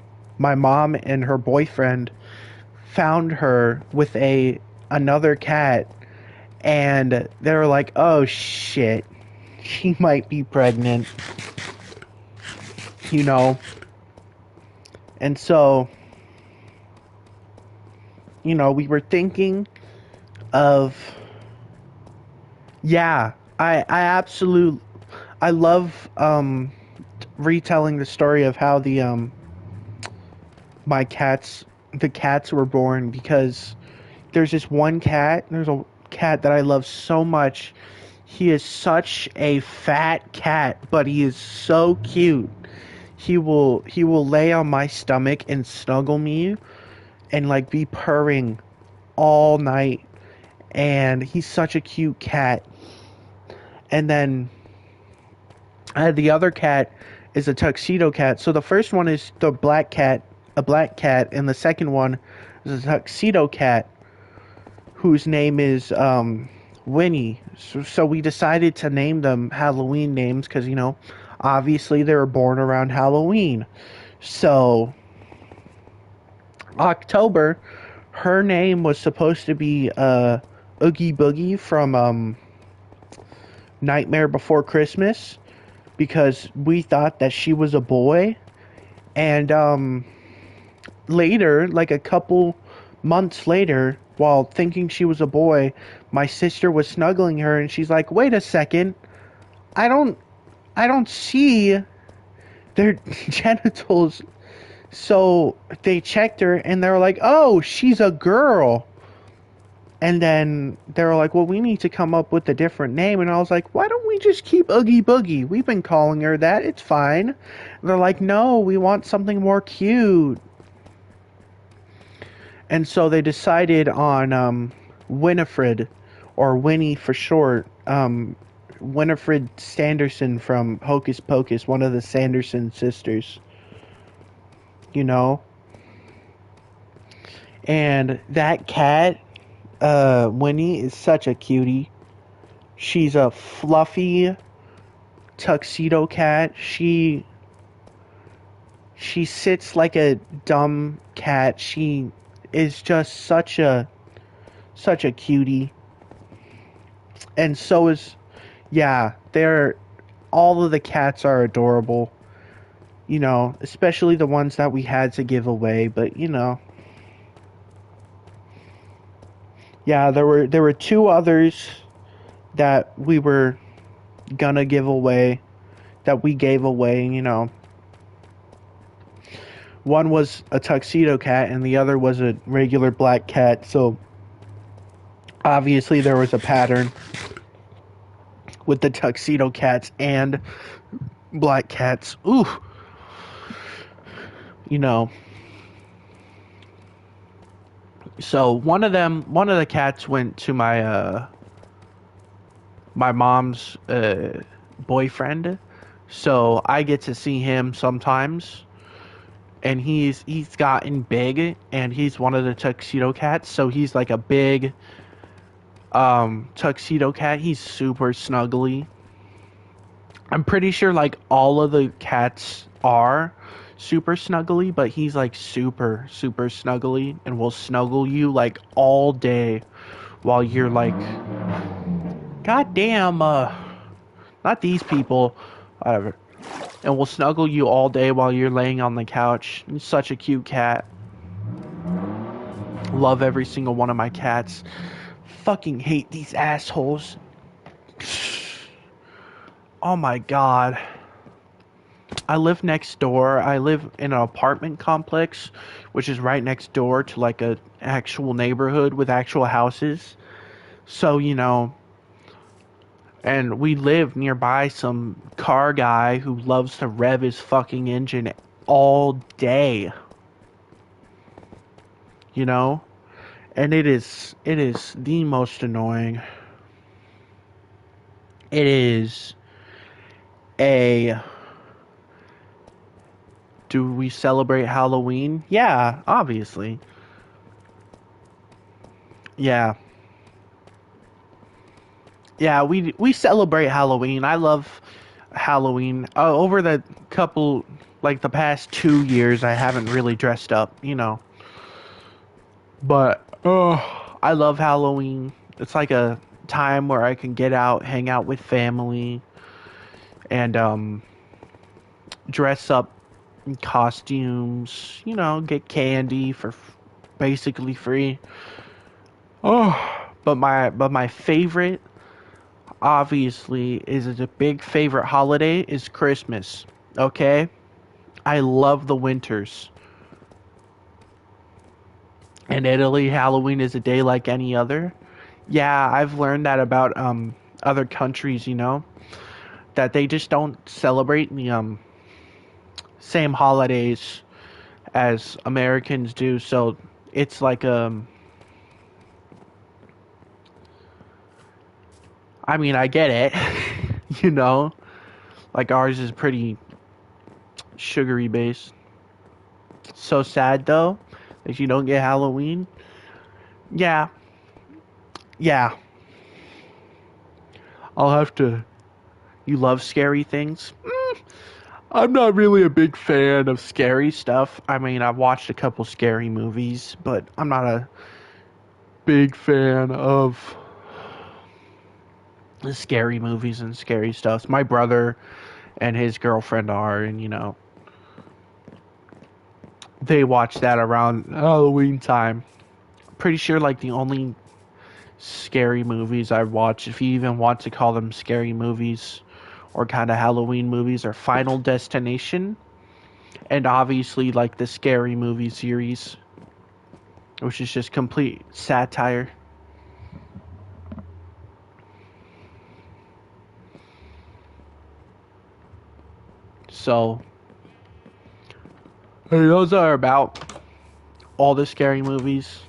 my mom and her boyfriend found her with another cat, and they were like, oh shit, she might be pregnant. And so, we were thinking of, yeah, I love retelling the story of how the cats were born, because there's a cat that I love so much. He is such a fat cat, but he is so cute. He will lay on my stomach and snuggle me and like be purring all night, and he's such a cute cat. And then the other cat is a tuxedo cat. So the first one is the black cat, a black cat, and the second one is a tuxedo cat whose name is Winnie. So we decided to name them Halloween names because, obviously they were born around Halloween. So October, her name was supposed to be Oogie Boogie from Nightmare Before Christmas because we thought that she was a boy. And later, like a couple months later, while thinking she was a boy, my sister was snuggling her and she's like, "Wait a second. I don't see their genitals." So they checked her and they were like, "Oh, she's a girl." And then they were like, "Well, we need to come up with a different name." And I was like, "Why don't we just keep Oogie Boogie? We've been calling her that. It's fine." And they're like, "No, we want something more cute." And so they decided on Winifred, or Winnie for short. Winifred Sanderson from Hocus Pocus, one of the Sanderson sisters. You know? And that cat, Winnie, is such a cutie. She's a fluffy tuxedo cat. She sits like a dumb cat. She is just such a cutie. And so is, yeah, they're, all of the cats are adorable. Especially the ones that we had to give away, but yeah, there were two others that we were gonna give away, that we gave away. One was a tuxedo cat and the other was a regular black cat, so obviously there was a pattern with the tuxedo cats and black cats. Ooh. So one of the cats went to my mom's boyfriend, so I get to see him sometimes, and he's gotten big, and he's one of the tuxedo cats, so he's like a big tuxedo cat. He's super snuggly. I'm pretty sure like all of the cats are super snuggly, but he's like super snuggly and will snuggle you like all day while you're like, goddamn, not these people, whatever. And will snuggle you all day while you're laying on the couch. He's such a cute cat. Love every single one of my cats. Fucking hate these assholes. Oh my god. I live next door. I live in an apartment complex, which is right next door to like a actual neighborhood with actual houses. So, and we live nearby some car guy who loves to rev his fucking engine all day. And it is the most annoying. It is a... Do we celebrate Halloween? Yeah, obviously. Yeah. Yeah, we celebrate Halloween. I love Halloween. Over the the past 2 years, I haven't really dressed up, But, I love Halloween. It's like a time where I can get out, hang out with family, and dress up in costumes, get candy for basically free. But my favorite, obviously, is a big favorite holiday is Christmas. Okay? I love the winters. In Italy, Halloween is a day like any other. Yeah, I've learned that about other countries, that they just don't celebrate the same holidays as Americans do. So it's like I mean, I get it, like ours is pretty sugary based. So sad though that you don't get Halloween. Yeah, Yeah, I'll have to. You love scary things? I'm not really a big fan of scary stuff. I mean, I've watched a couple scary movies, but I'm not a big fan of the scary movies and scary stuff. My brother and his girlfriend are, and they watch that around Halloween time. Pretty sure, like, the only scary movies I've watched, if you even want to call them scary movies or kind of Halloween movies, are Final Destination and obviously, like, the Scary Movie series, which is just complete satire. So, hey, those are about all the scary movies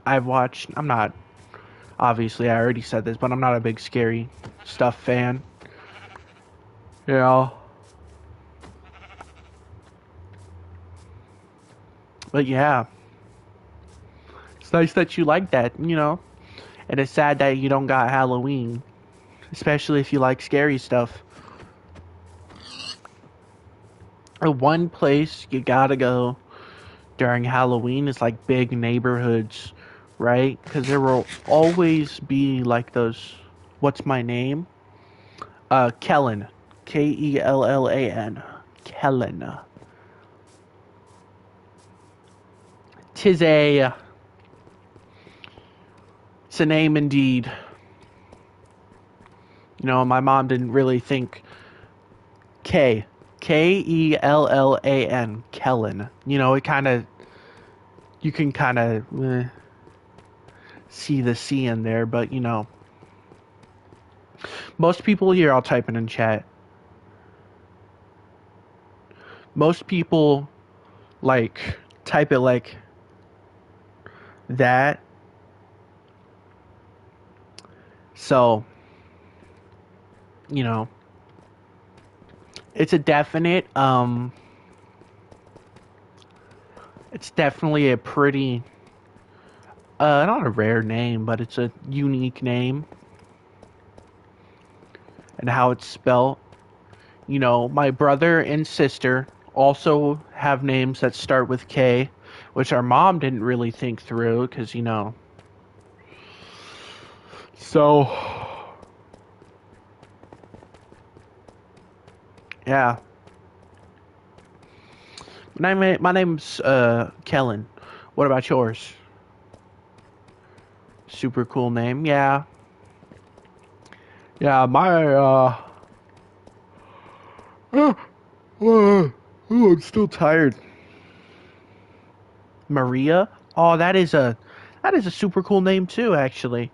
I've watched. I'm not, obviously, I already said this, but I'm not a big scary stuff fan. You know? But yeah, it's nice that you like that, And it's sad that you don't got Halloween, especially if you like scary stuff. One place you gotta go during Halloween is like big neighborhoods, right? Because there will always be like those. What's my name? Kellen, Kellan, Kellen. Tis a. It's a name indeed. My mom didn't really think Kellan, Kellen. It kind of. You can kind of see the C in there, but most people here, I'll type it in chat. Most people like type it like that. So, it's a definite it's definitely a pretty not a rare name, but it's a unique name. And how it's spelled. My brother and sister also have names that start with K, which our mom didn't really think through because, So, yeah. My name's Kellen. What about yours? Super cool name. Yeah. Yeah, I'm still tired. Maria? Oh, that is a super cool name too, actually.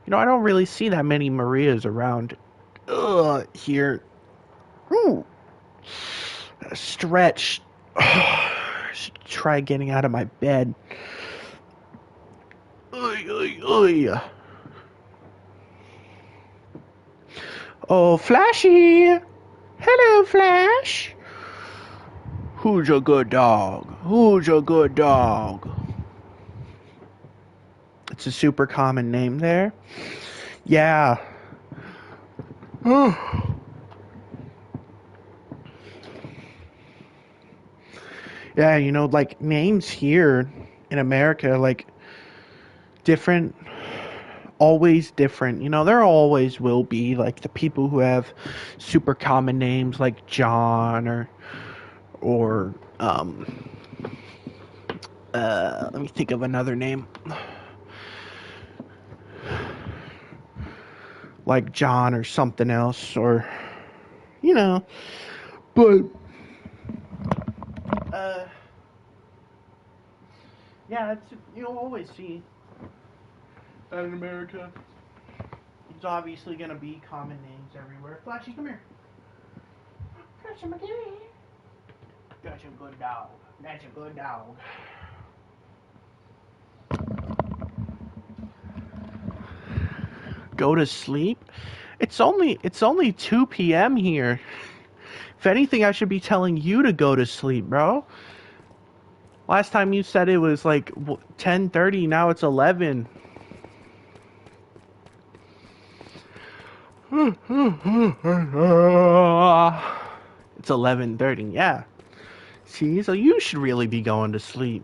I don't really see that many Marias around here. Ooh. Stretch. Should try getting out of my bed. Oy, oy, oy. Oh, Flashy! Hello, Flash! Who's a good dog? Who's a good dog? It's a super common name there. Yeah. Yeah, like names here in America, like different, always different. There always will be like the people who have super common names like John or let me think of another name. Like John or something else, or but yeah, you'll always see that in America. It's obviously gonna be common names everywhere. Flashy, come here. Flashy, my kitty. That's a good dog. That's a good dog. Go to sleep? It's only 2 p.m. here. If anything, I should be telling you to go to sleep, bro. Last time you said it was like 10:30, now it's 11. It's 11:30. Yeah. See, so you should really be going to sleep.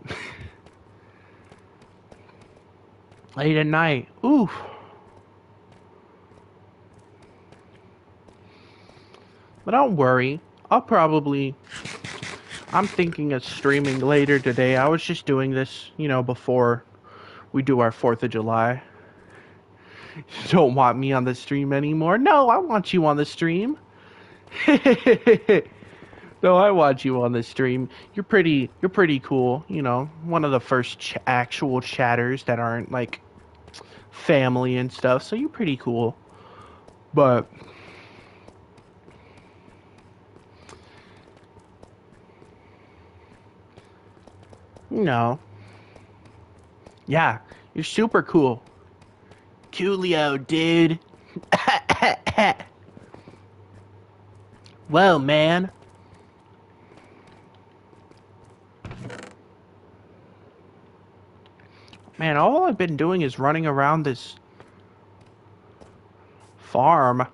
Late at night. Oof. But don't worry. I'm thinking of streaming later today. I was just doing this, before we do our 4th of July. You don't want me on the stream anymore? No, I want you on the stream. No, I watch you on the stream. You're pretty cool. One of the first actual chatters that aren't like family and stuff. So you're pretty cool. But no, yeah, you're super cool. Coolio, dude. Whoa, man. Man, all I've been doing is running around this farm. I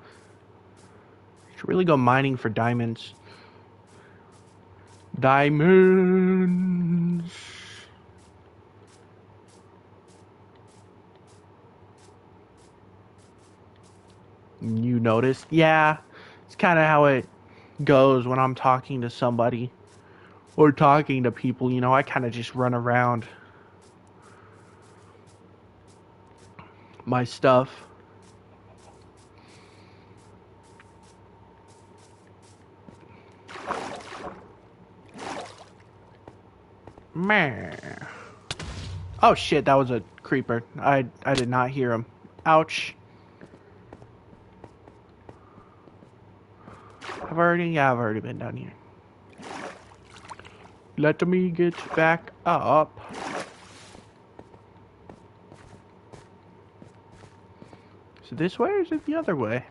should really go mining for diamonds. Diamonds. You noticed? Yeah, it's kind of how it goes when I'm talking to somebody or talking to people. I kind of just run around my stuff. Man. Oh shit, that was a creeper. I did not hear him. Ouch. I've already been down here. Let me get back up. Is it this way or is it the other way?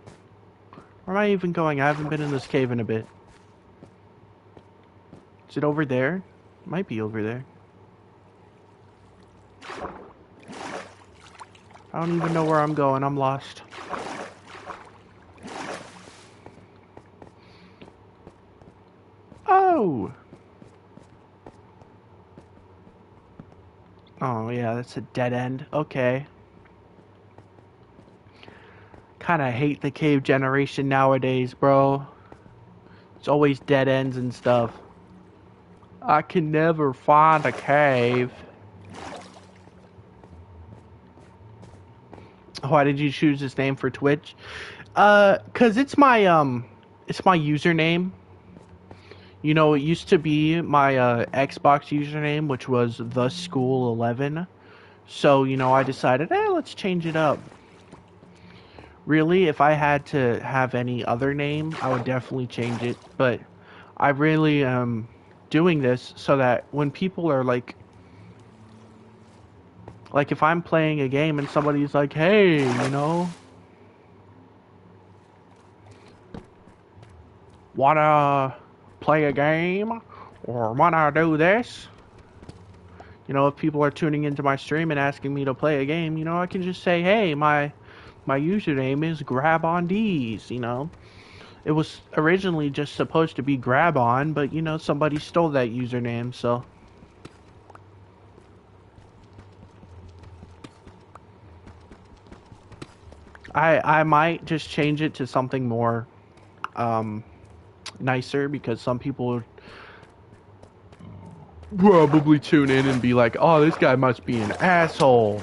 Where am I even going? I haven't been in this cave in a bit. Is it over there? It might be over there. I don't even know where I'm going. I'm lost. Oh! Oh, yeah, that's a dead end. Okay. Kinda hate the cave generation nowadays, bro. It's always dead ends and stuff. I can never find a cave. Why did you choose this name for Twitch? 'Cause it's my username. It used to be my Xbox username, which was theschool11. So, I decided, let's change it up. Really, if I had to have any other name, I would definitely change it. But I really am doing this so that when people are like if I'm playing a game and somebody's like, hey, wanna play a game? Or wanna do this? If people are tuning into my stream and asking me to play a game, I can just say, hey, my username is GrabOnDeez, It was originally just supposed to be GrabOn, but, somebody stole that username, so... I might just change it to something more, nicer, because some people probably tune in and be like, oh, this guy must be an asshole.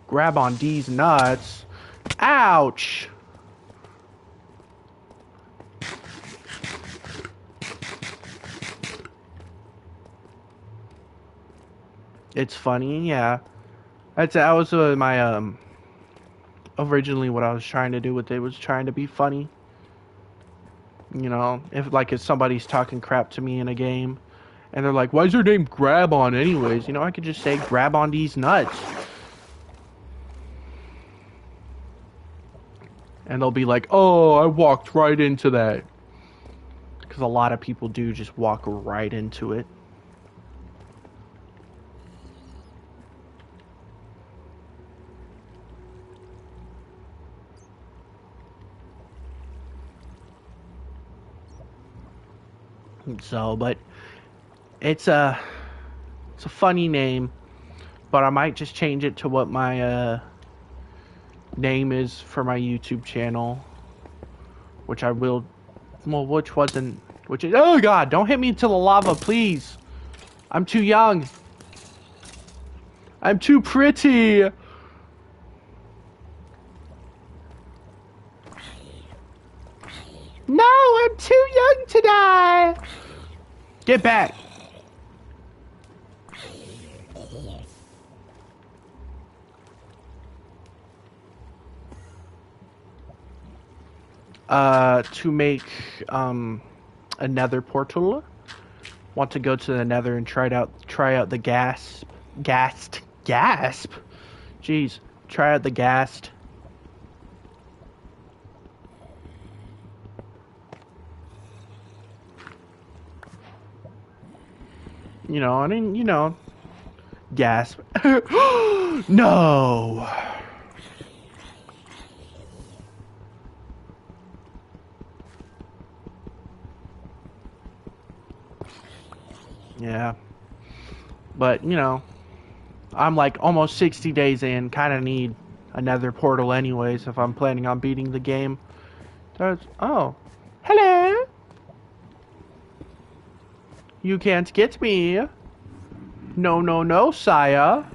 GrabOnDeez nuts. Ouch! It's funny, yeah. That was my, originally what I was trying to do with it was trying to be funny. If somebody's talking crap to me in a game, and they're like, why is your name GrabOn anyways? I could just say GrabOnDeez nuts. And they'll be like, oh, I walked right into that. Because a lot of people do just walk right into it. So, but it's a funny name, but I might just change it to what my name is for my YouTube channel, which I will. Well, which wasn't. Which is. Oh God! Don't hit me into the lava, please. I'm too young. I'm too pretty. No, I'm too young to die. Get back. To make a nether portal. Want to go to the nether and try out the gasp. Jeez, try out the ghast. You know, I mean, you know, gasp. No. Yeah. But, you know, I'm like almost 60 days in. Kind of need another portal anyways if I'm planning on beating the game. Oh. Hello. You can't get me. No, no, no, sire.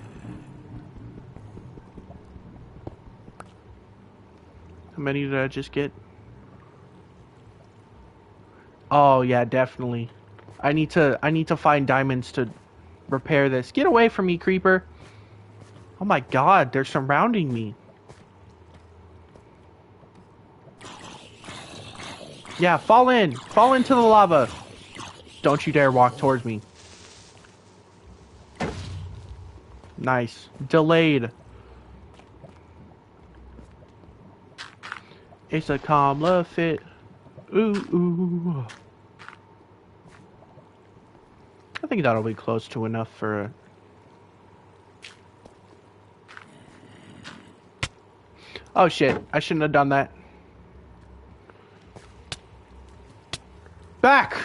How many did I just get? Oh, yeah, definitely. I need to find diamonds to repair this. Get away from me, creeper. Oh my God, they're surrounding me. Yeah, fall in. Fall into the lava. Don't you dare walk towards me. Nice. Delayed. It's a comla fit. Ooh, ooh. I think that'll be close to enough for a... Oh shit, I shouldn't have done that. Back!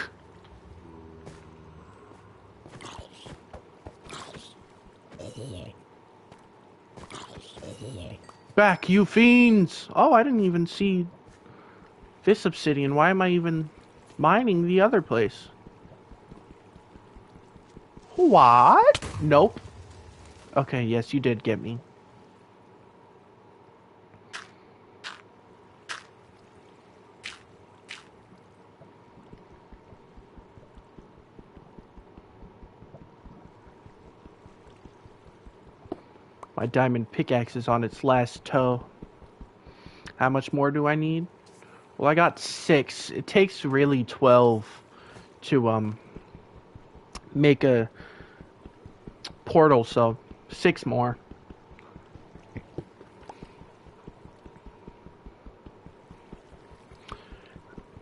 Back, you fiends! Oh, I didn't even see this obsidian. Why am I even mining the other place? What? Nope. Okay, yes, you did get me. My diamond pickaxe is on its last toe. How much more do I need? Well, I got 6. It takes really 12 to make a portal, so 6 more.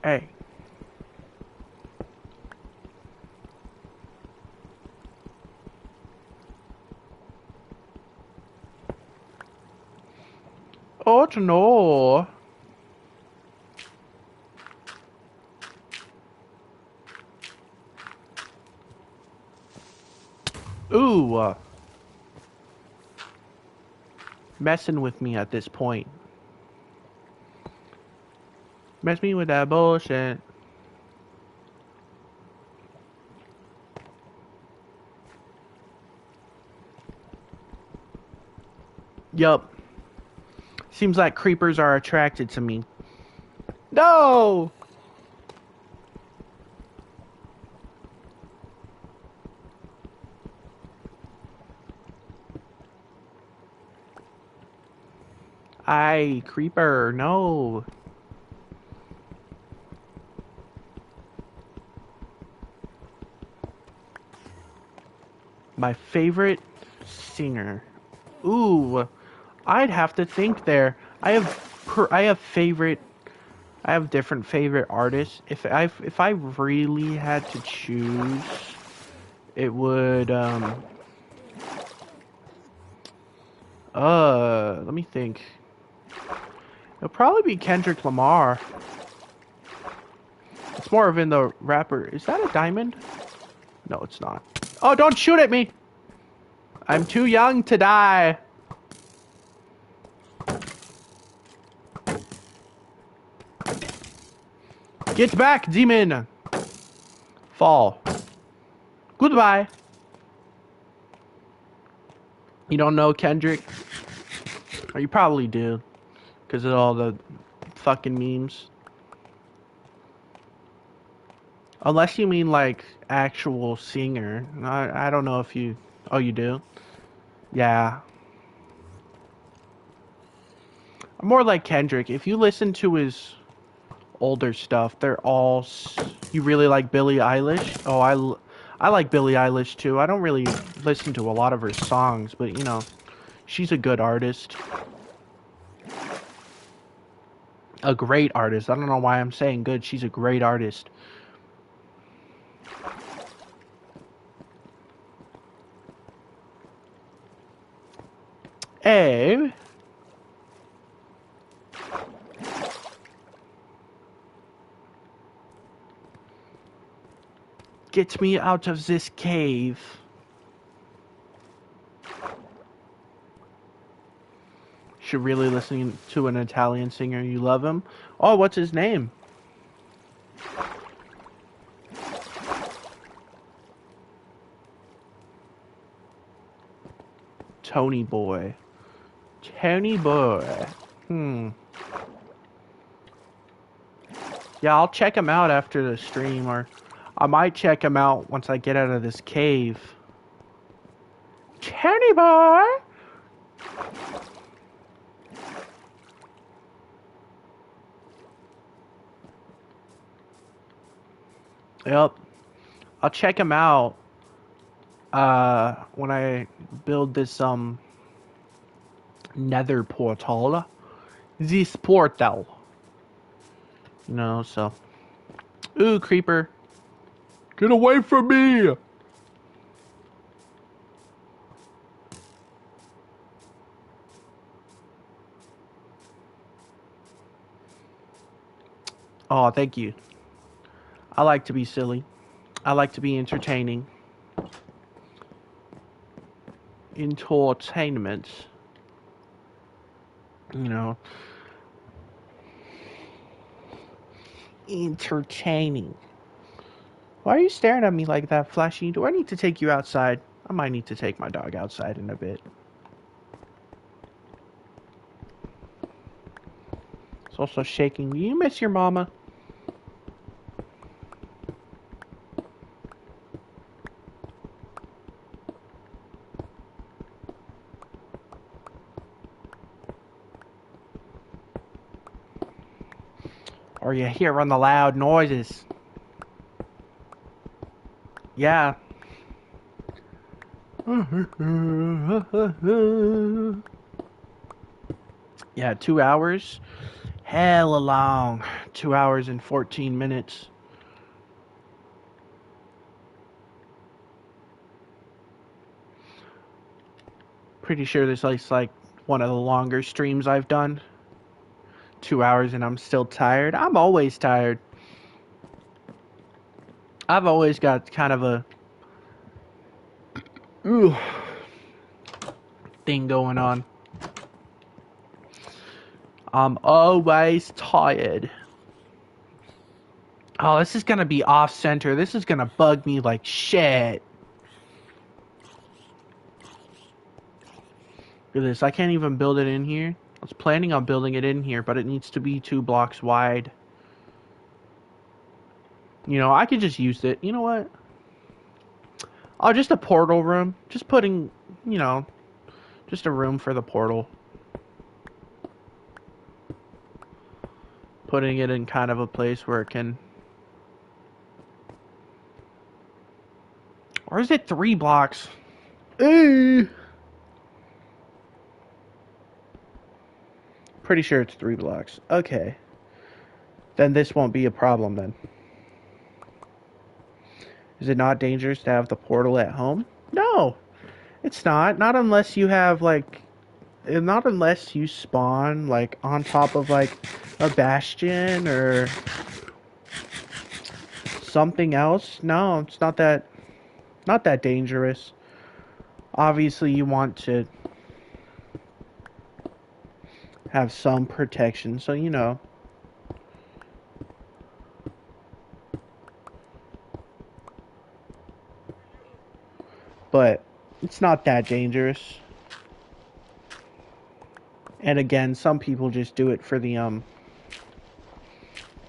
Hey. Oh no. Ooh. Messing with me at this point. Mess me with that bullshit. Yup. Seems like creepers are attracted to me. No! Aye, creeper, no. My favorite singer. Ooh, I'd have to think there. I have different favorite artists. If I really had to choose, it would let me think. It'll probably be Kendrick Lamar. It's more of in the wrapper. Is that a diamond? No, it's not. Oh, don't shoot at me! I'm too young to die. Get back, demon! Fall. Goodbye. You don't know Kendrick? Or you probably do. Because of all the fucking memes. Unless you mean like actual singer. I don't know if you... Oh, you do? Yeah. I'm more like Kendrick. If you listen to his older stuff, they're all... You really like Billie Eilish? Oh, I like Billie Eilish too. I don't really listen to a lot of her songs, but you know, she's a good artist. A great artist. I don't know why I'm saying good. She's a great artist. Abe. Get me out of this cave. You're really listening to an Italian singer. You love him? Oh, what's his name? Tony Boy. Tony Boy. Yeah, I'll check him out after the stream, or I might check him out once I get out of this cave. Tony Boy! Yep. I'll check him out when I build this nether portal. This portal. You know, so. Ooh, creeper. Get away from me! Oh, thank you. I like to be silly. I like to be entertaining. Entertainment. You know. Entertaining. Why are you staring at me like that, Flashy? Do I need to take you outside? I might need to take my dog outside in a bit. It's also shaking. Do you miss your mama? Or you hearing the loud noises? Yeah. Yeah, 2 hours. Hella long. 2 hours and 14 minutes. Pretty sure this is like one of the longer streams I've done. 2 hours and I'm still tired. I'm always tired. I've always got kind of a thing going on. I'm always tired. Oh, this is gonna be off center. This is gonna bug me like shit. Look at this. I can't even build it in here. I was planning on building it in here, but it needs to be 2 blocks wide. You know, I could just use it. You know what? Oh, just a portal room. Just putting, you know, just a room for the portal. Putting it in kind of a place where it can... Or is it 3 blocks? Pretty sure it's 3 blocks. Okay. Then this won't be a problem then. Is it not dangerous to have the portal at home? No, it's not. Not unless you have, like... Not unless you spawn, like, on top of, like, a bastion or... something else, no, it's not that dangerous. Obviously, you want to have some protection, so you know. But it's not that dangerous. And again, some people just do it for the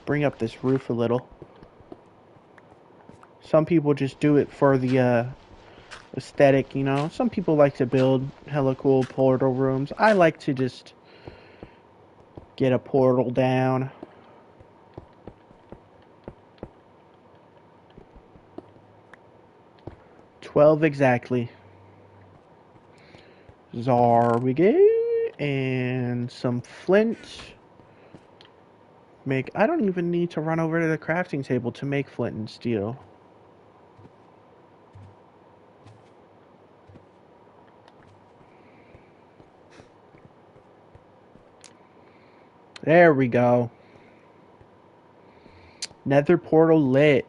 bring up this roof a little. Some people just do it for the aesthetic, you know. Some people like to build hella cool portal rooms. I like to just get a portal down. $12 exactly. There we go. And some flint. I don't even need to run over to the crafting table to make flint and steel. There we go. Nether portal lit.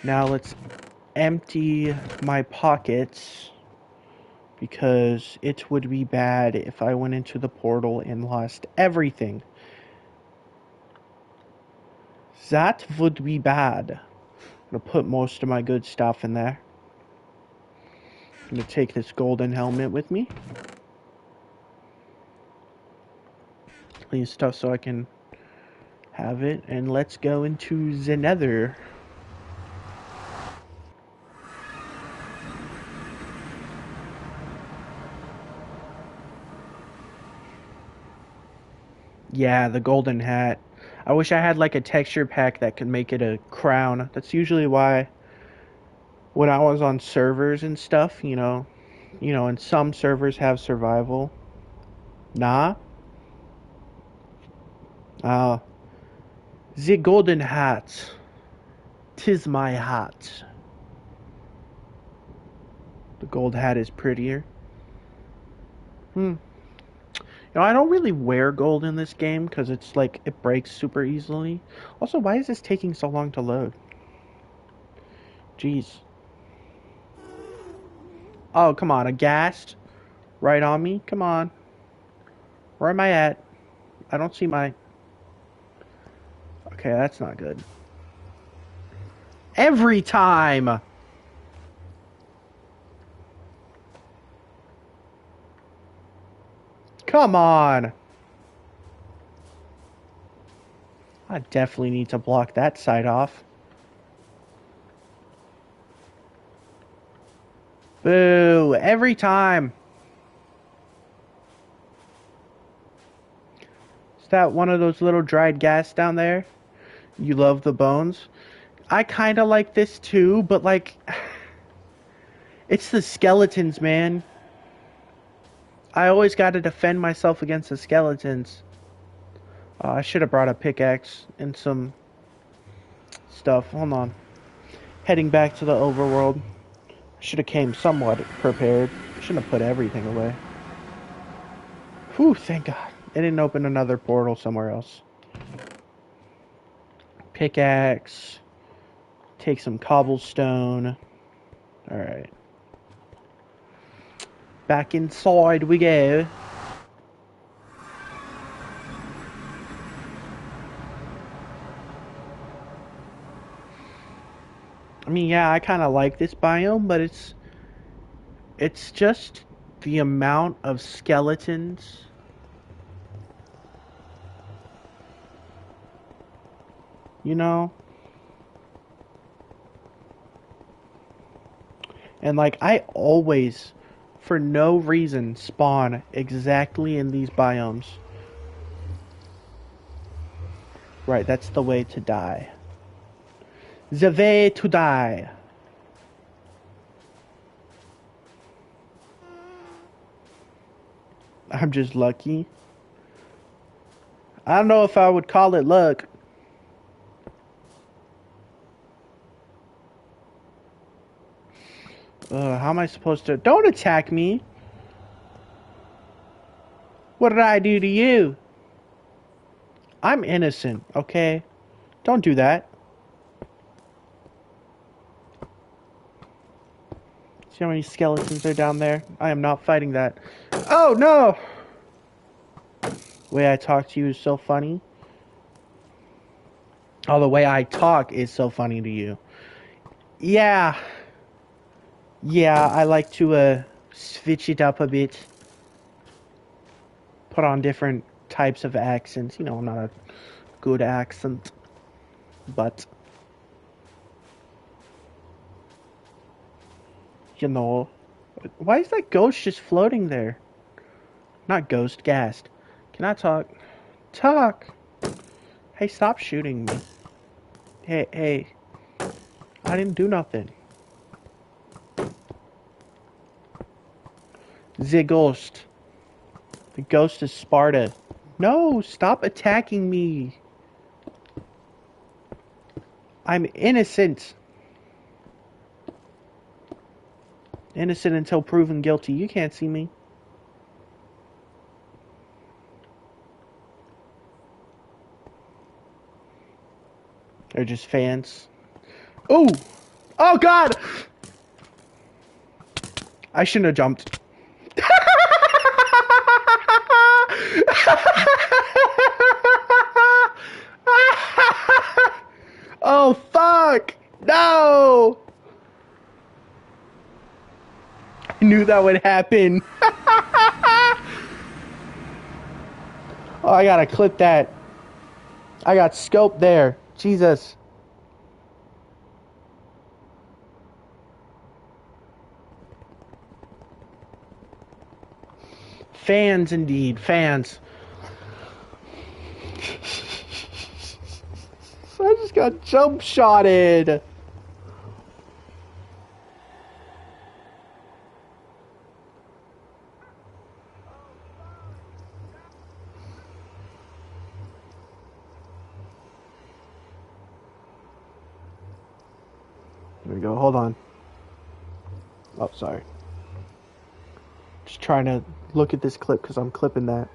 Now let's empty my pockets, because it would be bad if I went into the portal and lost everything. That would be bad. I'm gonna put most of my good stuff in there. I'm gonna take this golden helmet with me. Clean stuff so I can have it. And let's go into the nether. Yeah, the golden hat. I wish I had like a texture pack that could make it a crown. That's usually why when I was on servers and stuff, you know, and some servers have survival. Nah. The golden hat. 'Tis my hat. The gold hat is prettier. You know, I don't really wear gold in this game because it's like, it breaks super easily. Also, why is this taking so long to load? Jeez. Oh, come on, a ghast right on me? Come on. Where am I at? I don't see my... Okay, that's not good. Every time! Come on! I definitely need to block that side off. Boo! Every time! Is that one of those little dried gas down there? You love the bones? I kinda like this too, but like... It's the skeletons, man. I always gotta defend myself against the skeletons. I should have brought a pickaxe and some stuff. Hold on. Heading back to the overworld. Should have came somewhat prepared. Shouldn't have put everything away. Whew, thank God. It didn't open another portal somewhere else. Pickaxe. Take some cobblestone. Alright. Back inside we go. I mean, yeah, I kind of like this biome, but it's just the amount of skeletons. You know? And like, I always, for no reason, spawn exactly in these biomes. Right, that's the way to die. The way to die. I'm just lucky. I don't know if I would call it luck. How am I supposed to... Don't attack me! What did I do to you? I'm innocent, okay? Don't do that. See how many skeletons are down there? I am not fighting that. Oh, no! The way I talk to you is so funny. Oh, the way I talk is so funny to you. Yeah. Yeah, I like to, switch it up a bit. Put on different types of accents. You know, I'm not a good accent. But, you know. Why is that ghost just floating there? Not ghost, ghast. Can I talk? Talk! Hey, stop shooting me. Hey. I didn't do nothing. The ghost. The ghost is Sparta. No, stop attacking me. I'm innocent. Innocent until proven guilty. You can't see me. They're just fans. Ooh! Oh, God! I shouldn't have jumped. Oh, fuck! No! I knew that would happen. Oh, I gotta clip that. I got scoped there. Jesus. Fans indeed. Fans. I just got jump shotted. There we go. Hold on. Oh, sorry. Just trying to look at this clip because I'm clipping that.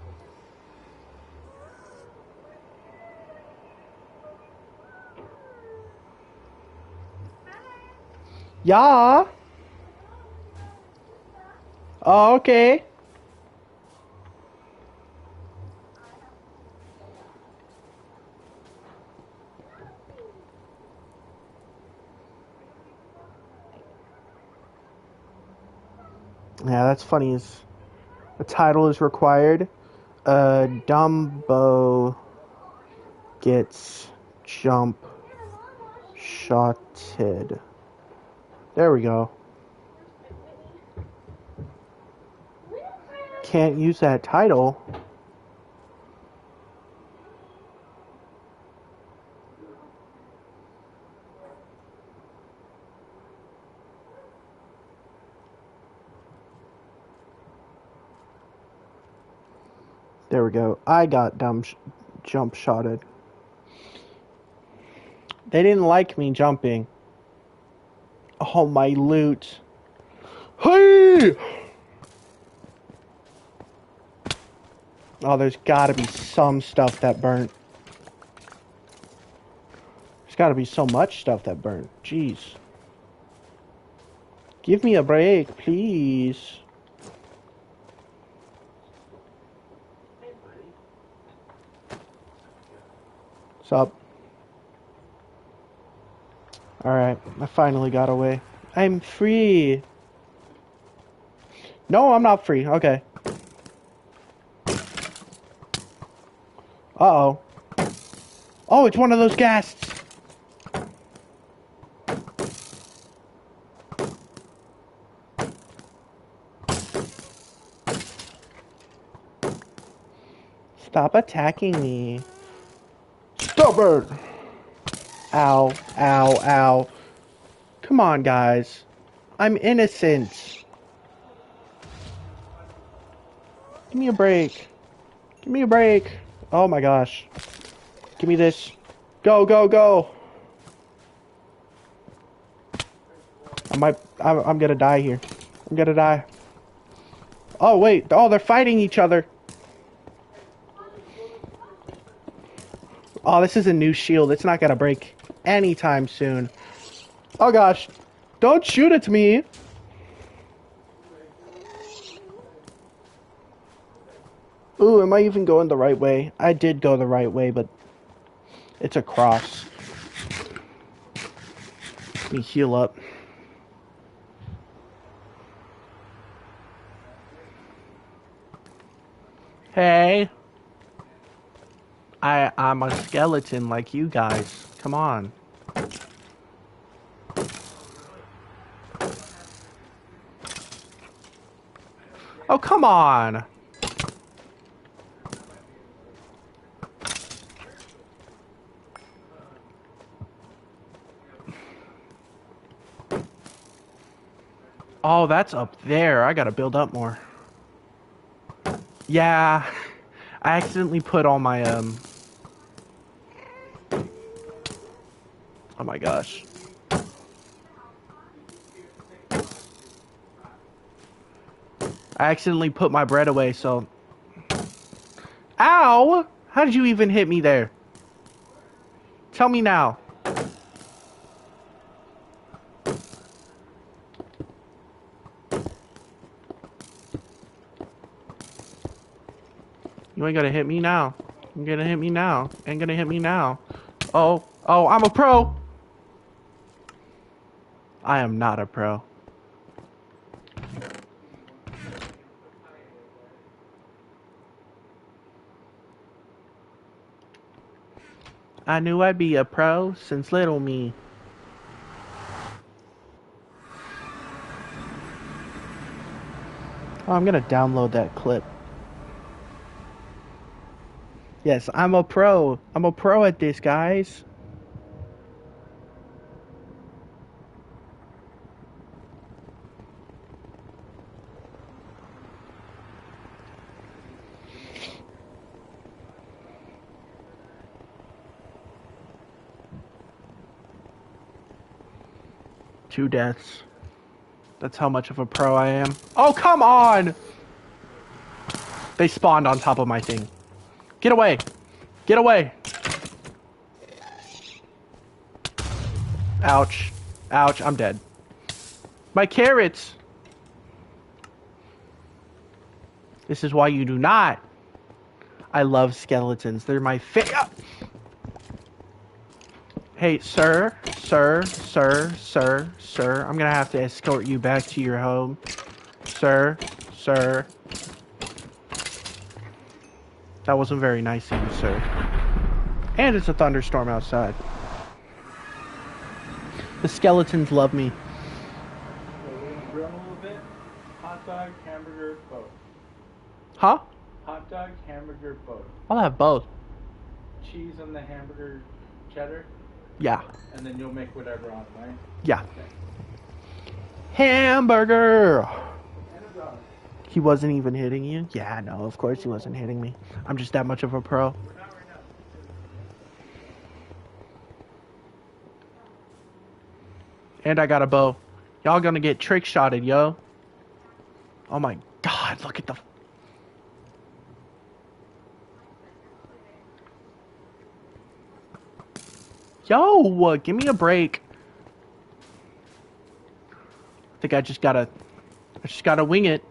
Yeah. Oh, okay. Yeah, that's funny. Is a title is required. Dumbo gets jump shotted. There we go. Can't use that title. There we go. I got jump shotted. They didn't like me jumping. Oh, my loot. Hey! Oh, there's gotta be some stuff that burnt. There's gotta be so much stuff that burnt. Jeez. Give me a break, please. What's up? Alright, I finally got away. I'm free. No, I'm not free. Okay. Uh-oh. Oh, it's one of those ghasts. Stop attacking me. Stop it! Ow, ow, ow. Come on, guys. I'm innocent. Give me a break. Give me a break. Oh my gosh. Give me this. Go, go, go. I'm gonna die here. I'm gonna die. Oh, wait. Oh, they're fighting each other. Oh, this is a new shield. It's not gonna break anytime soon. Oh gosh. Don't shoot at me. Ooh, am I even going the right way? I did go the right way, but it's a cross. Let me heal up. Hey. I'm a skeleton like you guys. Come on. Oh, come on. Oh, that's up there. I gotta build up more. Yeah. I accidentally put all my, oh my gosh. I accidentally put my bread away, so... Ow! How did you even hit me there? Tell me now. You ain't gonna hit me now. You're gonna hit me now. Ain't gonna hit me now. Oh, I'm a pro! I am not a pro. I knew I'd be a pro since little me. Oh, I'm gonna download that clip. Yes, I'm a pro. I'm a pro at this, guys. Two deaths. That's how much of a pro I am. Oh, come on! They spawned on top of my thing. Get away! Get away! Ouch. Ouch, I'm dead. My carrots! This is why you do not. I love skeletons. They're my Hey, sir. I'm gonna have to escort you back to your home. Sir. That wasn't very nice of you, sir. And it's a thunderstorm outside. The skeletons love me. Grill a little bit. Hot dog, hamburger, both. Huh? Hot dog, hamburger, both. I'll have both. Cheese on the hamburger, cheddar. Yeah. And then you'll make whatever on it, right? Yeah. Okay. Hamburger! He wasn't even hitting you? Yeah, no, of course he wasn't hitting me. I'm just that much of a pro. And I got a bow. Y'all gonna get trick shotted, yo. Oh my god, look at the... Yo, give me a break. I think I just gotta wing it.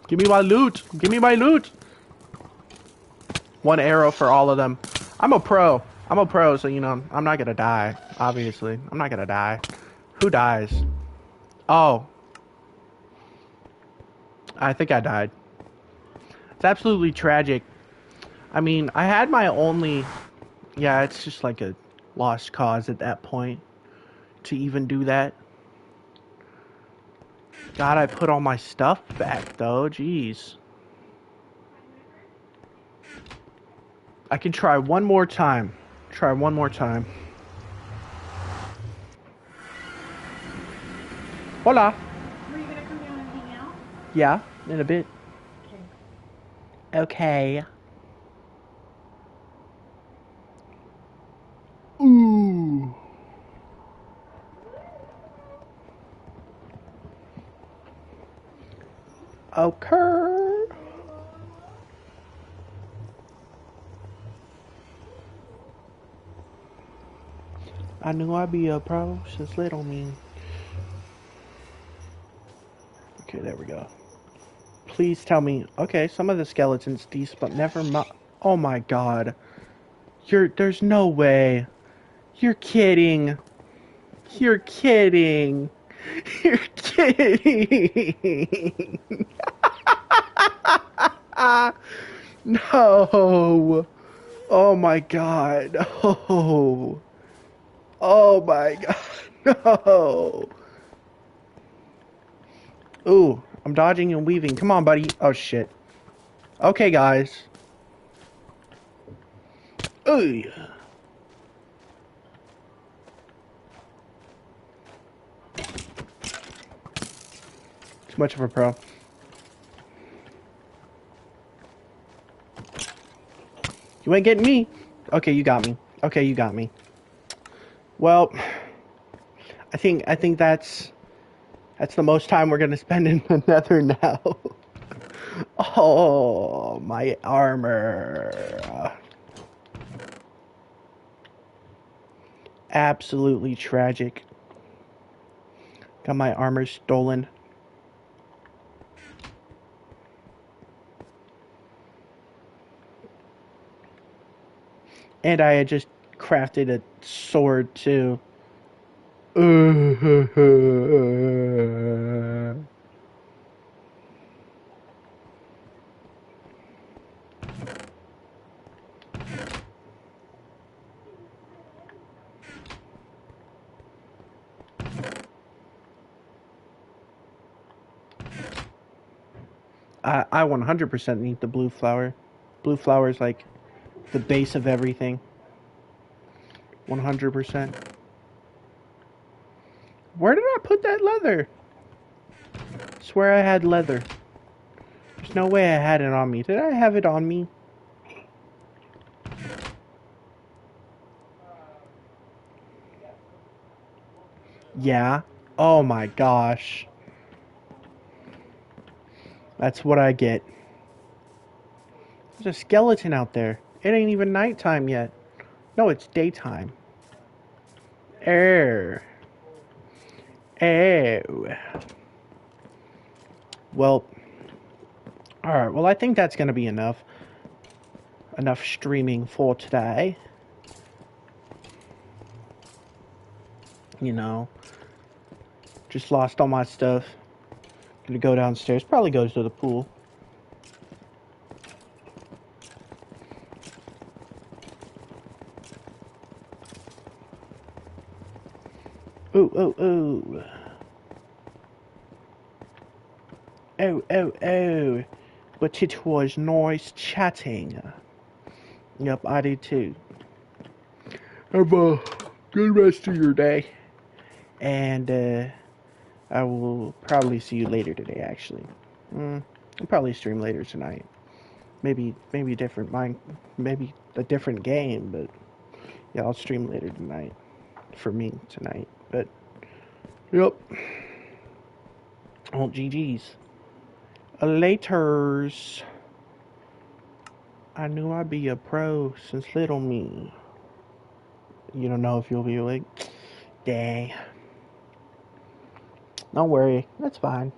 Give me my loot. Give me my loot. One arrow for all of them. I'm a pro. I'm a pro, so, you know, I'm not gonna die. Obviously. I'm not gonna die. Who dies? Oh. I think I died. It's absolutely tragic. I mean, I had my only... Yeah, it's just like a lost cause at that point. To even do that. God, I put all my stuff back, though. Jeez. I can try one more time. Try one more time. Hola. Were you gonna come down and hang out? Yeah, in a bit. Okay. Okay. Ooh. Okay. I knew I'd be a pro since little me. Okay, there we go. Please tell me. Okay, some of the skeletons despawn. Never mind. Oh my god. There's no way. You're kidding. You're kidding. You're kidding. No. Oh my god. No. Oh my god. No. Ooh, I'm dodging and weaving. Come on, buddy. Oh shit. Okay, guys. Ooh. Too much of a pro. You ain't getting me. Okay, you got me. Okay, you got me. Well, I think that's the most time we're gonna spend in the Nether now. Oh, my armor. Absolutely tragic. Got my armor stolen. And I had just crafted a sword too. I 100% need the blue flower. Blue flower is like the base of everything. 100%. Where did I put that leather? I swear I had leather. There's no way I had it on me. Did I have it on me? Yeah. Oh my gosh. That's what I get. There's a skeleton out there. It ain't even nighttime yet. No, it's daytime. Oh. Oh. Well, alright. Well, I think that's going to be enough. Enough streaming for today. You know. Just lost all my stuff. Gonna go downstairs. Probably goes to the pool. Ooh, ooh, ooh. Oh, oh, oh. But it was nice chatting. Yep, I do too. Have a good rest of your day. And, I will probably see you later today, actually. I'll probably stream later tonight. Maybe different maybe a different game, but yeah, I'll stream later tonight. For me, tonight. But, yep. Well, GG's. Laters. I knew I'd be a pro since little me. You don't know if you'll be awake? Dang. Don't worry, that's fine.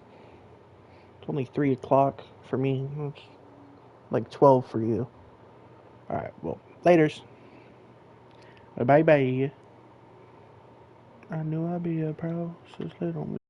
It's only 3 o'clock for me. It's like 12 for you. Alright, well, laters. Bye bye. I knew I'd be a pro since little me.